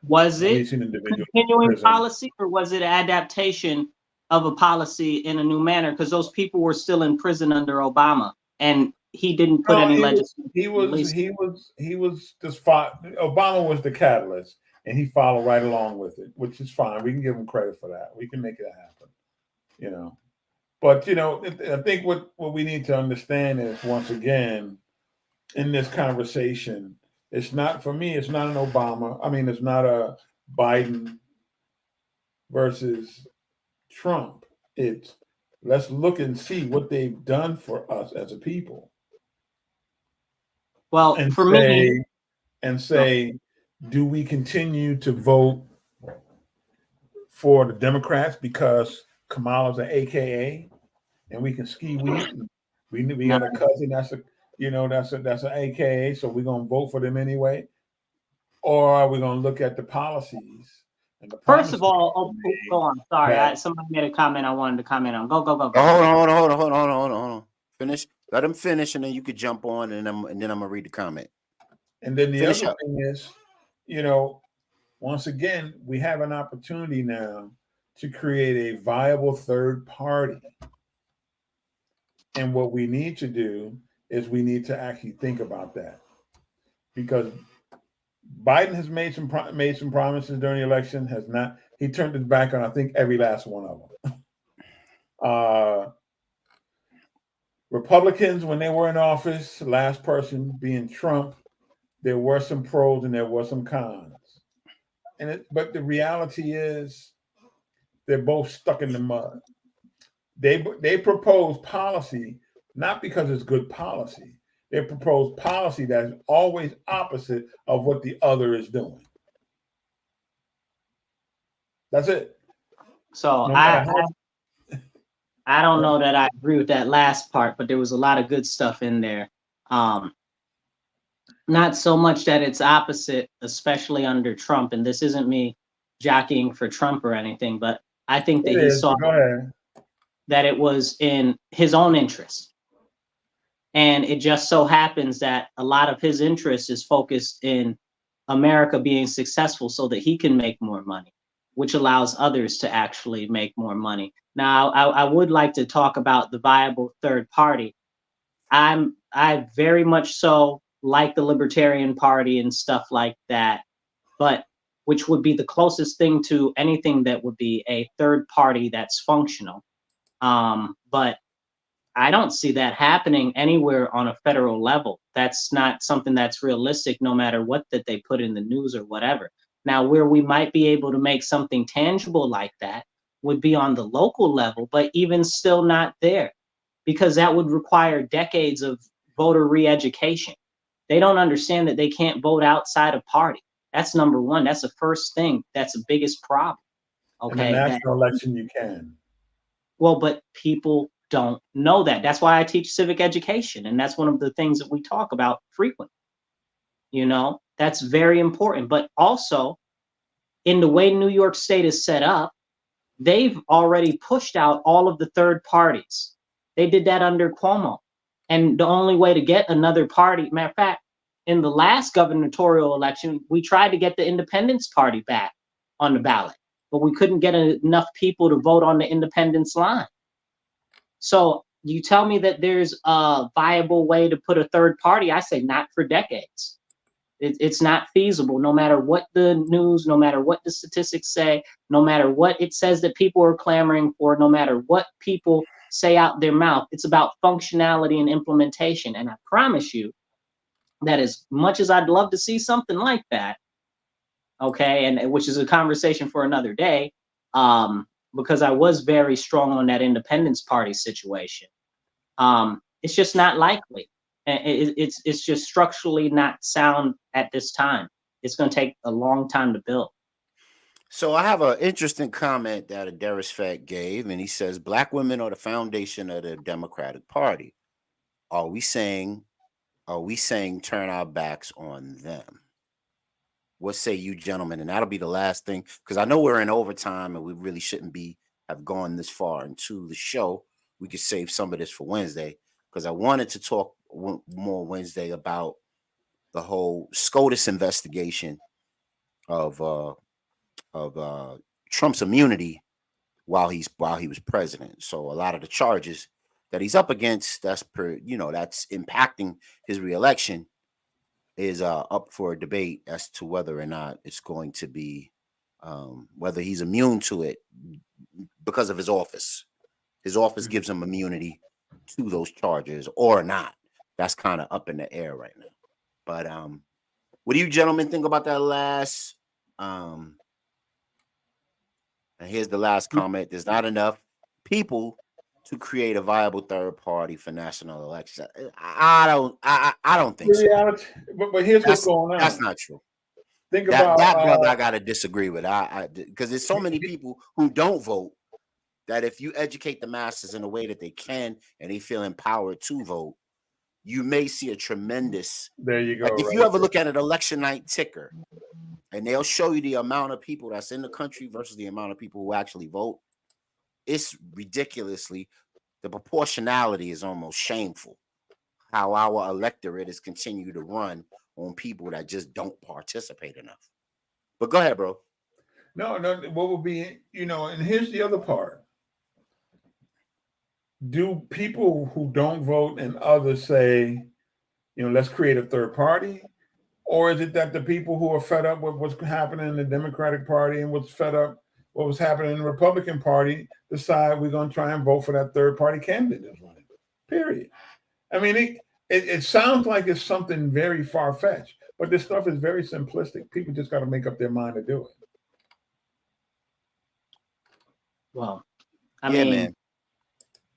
Was it continuing policy or was it adaptation of a policy in a new manner? Because those people were still in prison under Obama, and he didn't put any legislation. He was just Obama was the catalyst, and he followed right along with it, which is fine. We can give him credit for that. We can make it happen, But I think what we need to understand is, once again, in this conversation, it's not, for me, it's not an Obama. I mean, it's not a Biden versus Trump. It's let's look and see what they've done for us as a people. Well, and for me, do we continue to vote for the Democrats because Kamala's an AKA and we can ski weed? We got a cousin that's an AKA, so we're gonna vote for them anyway, or are we gonna look at the policies? First of all, go on. Sorry, somebody made a comment I wanted to comment on. Go. Hold on. Finish. Let him finish, and then you could jump on, and then I'm gonna read the comment. And then the other thing is, once again, we have an opportunity now to create a viable third party And what we need to do is we need to actually think about that, because Biden has made some promises during the election. Has not. He turned his back on, I think, every last one of them. Republicans, when they were in office, last person being Trump, there were some pros and there were some cons. But the reality is, they're both stuck in the mud. They propose policy not because it's good policy. They propose policy that is always opposite of what the other is doing. That's it. So No matter how. I don't know that I agree with that last part, but there was a lot of good stuff in there. Not so much that it's opposite, especially under Trump, and this isn't me jockeying for Trump or anything, but I think that he saw that it was in his own interest. And it just so happens that a lot of his interest is focused in America being successful so that he can make more money, which allows others to actually make more money. Now, I would like to talk about the viable third party. I very much so like the Libertarian Party and stuff like that, but which would be the closest thing to anything that would be a third party that's functional. But I don't see that happening anywhere on a federal level. That's not something that's realistic, no matter what that they put in the news or whatever. Now, where we might be able to make something tangible like that would be on the local level, but even still not there, because that would require decades of voter re-education. They don't understand that they can't vote outside of party. That's number one. That's the first thing. That's the biggest problem. Okay. In the national election, you can. Well, but people don't know that. That's why I teach civic education. And that's one of the things that we talk about frequently. You know, that's very important. But also, in the way New York State is set up, they've already pushed out all of the third parties. They did that under Cuomo. And the only way to get another party, matter of fact, in the last gubernatorial election, we tried to get the Independence Party back on the ballot, but we couldn't get enough people to vote on the independence line. So you tell me that there's a viable way to put a third party. I say not for decades. It's not feasible, no matter what the news, no matter what the statistics say, no matter what it says that people are clamoring for, no matter what people say out their mouth. It's about functionality and implementation. And I promise you that as much as I'd love to see something like that, okay, and which is a conversation for another day, because I was very strong on that Independence Party situation. It's just not likely. It's just structurally not sound at this time. It's going to take a long time to build. So I have an interesting comment that Adaris Fat gave, and he says, "Black women are the foundation of the Democratic Party. Are we saying turn our backs on them? What say you, gentlemen?" And that'll be the last thing, because I know we're in overtime and we really shouldn't have gone this far into the show. We could save some of this for Wednesday, because I wanted to talk more Wednesday about the whole SCOTUS investigation of Trump's immunity while he was president. So a lot of the charges that he's up against, that's impacting his reelection, is up for a debate as to whether or not it's going to be whether he's immune to it because of his office. His office gives him immunity to those charges or not. That's kind of up in the air right now. But what do you gentlemen think about that last? And here's the last comment: there's not enough people to create a viable third party for national elections. I don't think so. But here's what's going on. That's not true. Think that about brother. I gotta disagree with. Because there's so many people who don't vote that if you educate the masses in a way that they can and they feel empowered to vote, you may see a tremendous. There you go. Like if you ever look at an election night ticker, and they'll show you the amount of people that's in the country versus the amount of people who actually vote, it's ridiculously, the proportionality is almost shameful. How our electorate is continued to run on people that just don't participate enough. But go ahead, bro. No. What would be, and here's the other part. do people who don't vote and others say, let's create a third party? Or is it that the people who are fed up with what's happening in the Democratic Party and what's fed up what was happening in the Republican Party decide we're going to try and vote for that third party candidate that's running? Period. I mean, it sounds like it's something very far fetched, but this stuff is very simplistic. People just got to make up their mind to do it. Well, I Yeah, mean, man.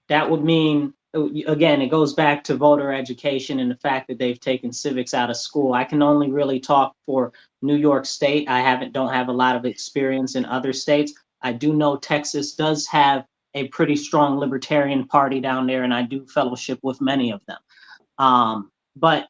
that would mean, again, it goes back to voter education and the fact that they've taken civics out of school. I can only really talk for New York State. Don't have a lot of experience in other states. I do know Texas does have a pretty strong libertarian party down there, and I do fellowship with many of them. But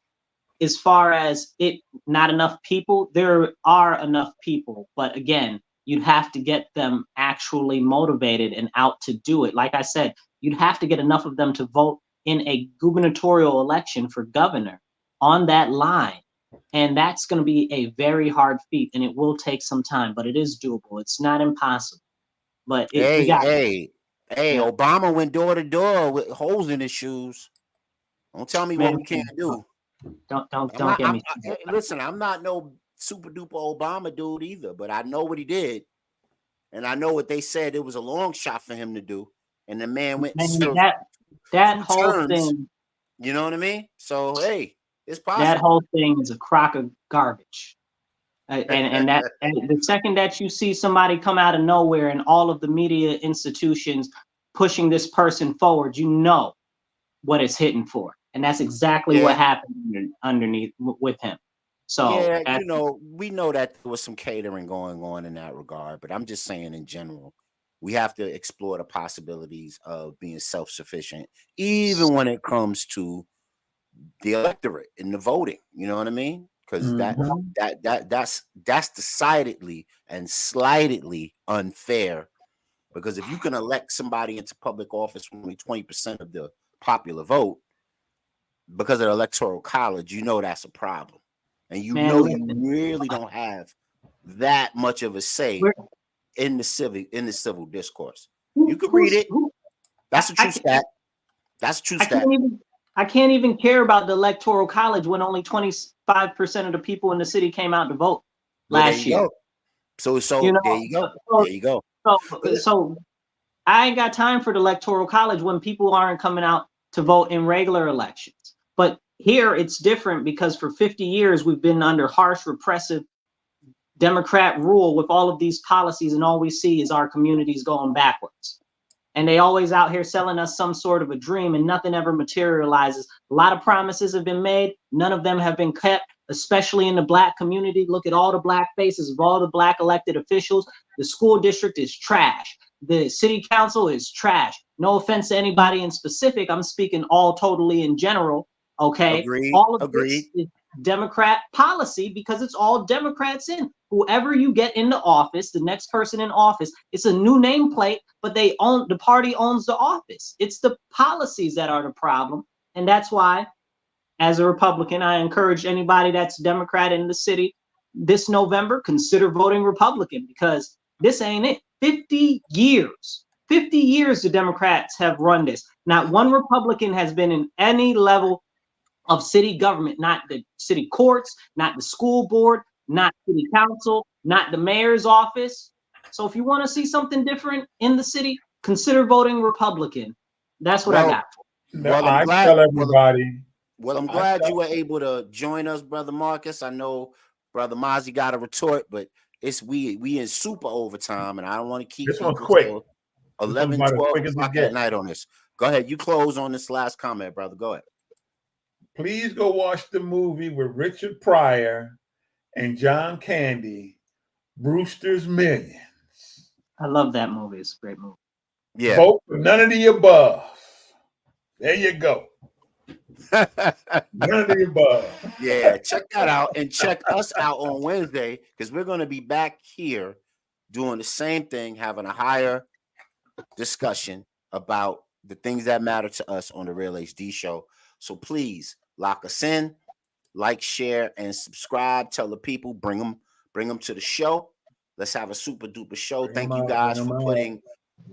as far as it not enough people, there are enough people, but again, you'd have to get them actually motivated and out to do it. Like I said, you'd have to get enough of them to vote in a gubernatorial election for governor on that line. And that's going to be a very hard feat, and it will take some time, but it is doable. It's not impossible. But we got Hey, yeah. Obama went door to door with holes in his shoes. Don't tell me what we can't do. Don't get me. Listen, I'm not no super duper Obama dude either, but I know what he did, and I know what they said it was a long shot for him to do, and the man went that whole turns, thing. You know what I mean? So hey, it's possible. That whole thing is a crock of garbage. And the second that you see somebody come out of nowhere and all of the media institutions pushing this person forward, you know what it's hitting for. And that's exactly what happened underneath with him. So yeah, we know that there was some catering going on in that regard, but I'm just saying in general, we have to explore the possibilities of being self-sufficient, even when it comes to the electorate and the voting. You know what I mean? Because that's decidedly and slightly unfair. Because if you can elect somebody into public office with only 20% of the popular vote because of the electoral college, that's a problem. And you really don't have that much of a say in the civil discourse. You can read it. That's a true stat. That's a true stat. I can't even care about the electoral college when only 25% of the people in the city came out to vote last year. So there you go. There you go. So I ain't got time for the electoral college when people aren't coming out to vote in regular elections. But here it's different because for 50 years we've been under harsh, repressive Democrat rule with all of these policies, and all we see is our communities going backwards. And they always out here selling us some sort of a dream, and nothing ever materializes. A lot of promises have been made. None of them have been kept, especially in the Black community. Look at all the Black faces of all the Black elected officials. The school district is trash. The city council is trash. No offense to anybody in specific. I'm speaking all totally in general. Okay. All of this is Democrat policy because it's all Democrats in. Whoever you get into office, the next person in office, it's a new nameplate, but the party owns the office. It's the policies that are the problem. And that's why, as a Republican, I encourage anybody that's Democrat in the city this November, consider voting Republican, because this ain't it. 50 years the Democrats have run this. Not one Republican has been in any level of city government, not the city courts, not the school board, not city council, not the mayor's office. So if you want to see something different in the city, consider voting Republican. That's what I got. Tell everybody. I'm glad you were able to join us, Brother Marcus. I know Brother Mozzie got a retort, but we in super overtime, and I don't want to keep this one's quick. 11, 12 o'clock at night on this. Go ahead. You close on this last comment, brother. Go ahead. Please go watch the movie with Richard Pryor and John Candy, Brewster's Millions. I love that movie. It's a great movie. Yeah. Vote for none of the above. There you go. None of the above. Yeah, check that out and check us out on Wednesday, because we're going to be back here doing the same thing, having a higher discussion about the things that matter to us on the Real HD Show. So please lock us in, like, share, and subscribe. Tell the people, bring them to the show. Let's have a super duper show. Thank you guys for putting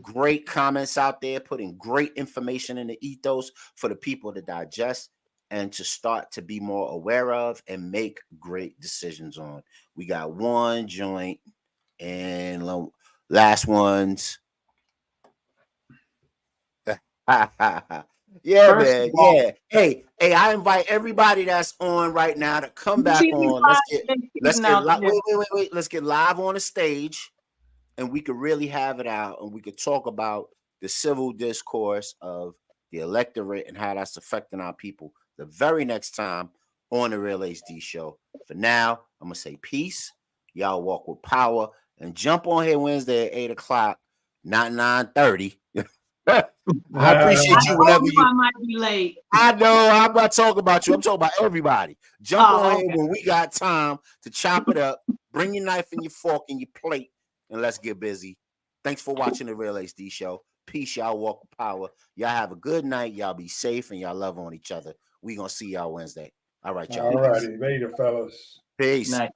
great comments out there, putting great information in the ethos for the people to digest and to start to be more aware of and make great decisions on. We got one joint and last ones. Yeah, First of man. all, Yeah. Hey, I invite everybody that's on right now to come you back see these on. guys been cheating out there. Wait. Let's get live on the stage and we could really have it out and we could talk about the civil discourse of the electorate and how that's affecting our people the very next time on the Real HD show. For now, I'm gonna say peace. Y'all walk with power and jump on here Wednesday at 8 o'clock, not 9:30. I appreciate I you told whenever you you. I might be late. I know I'm not talking about you. I'm talking about everybody. Jump on Oh, here okay. when we got time to chop it up. Bring your knife and your fork and your plate, and let's get busy. Thanks for watching the Real HD show. Peace, y'all. Walk with power. Y'all have a good night. Y'all be safe and y'all love on each other. We gonna see y'all Wednesday. All right, y'all. All Peace. righty. Later, fellas. Peace. Night.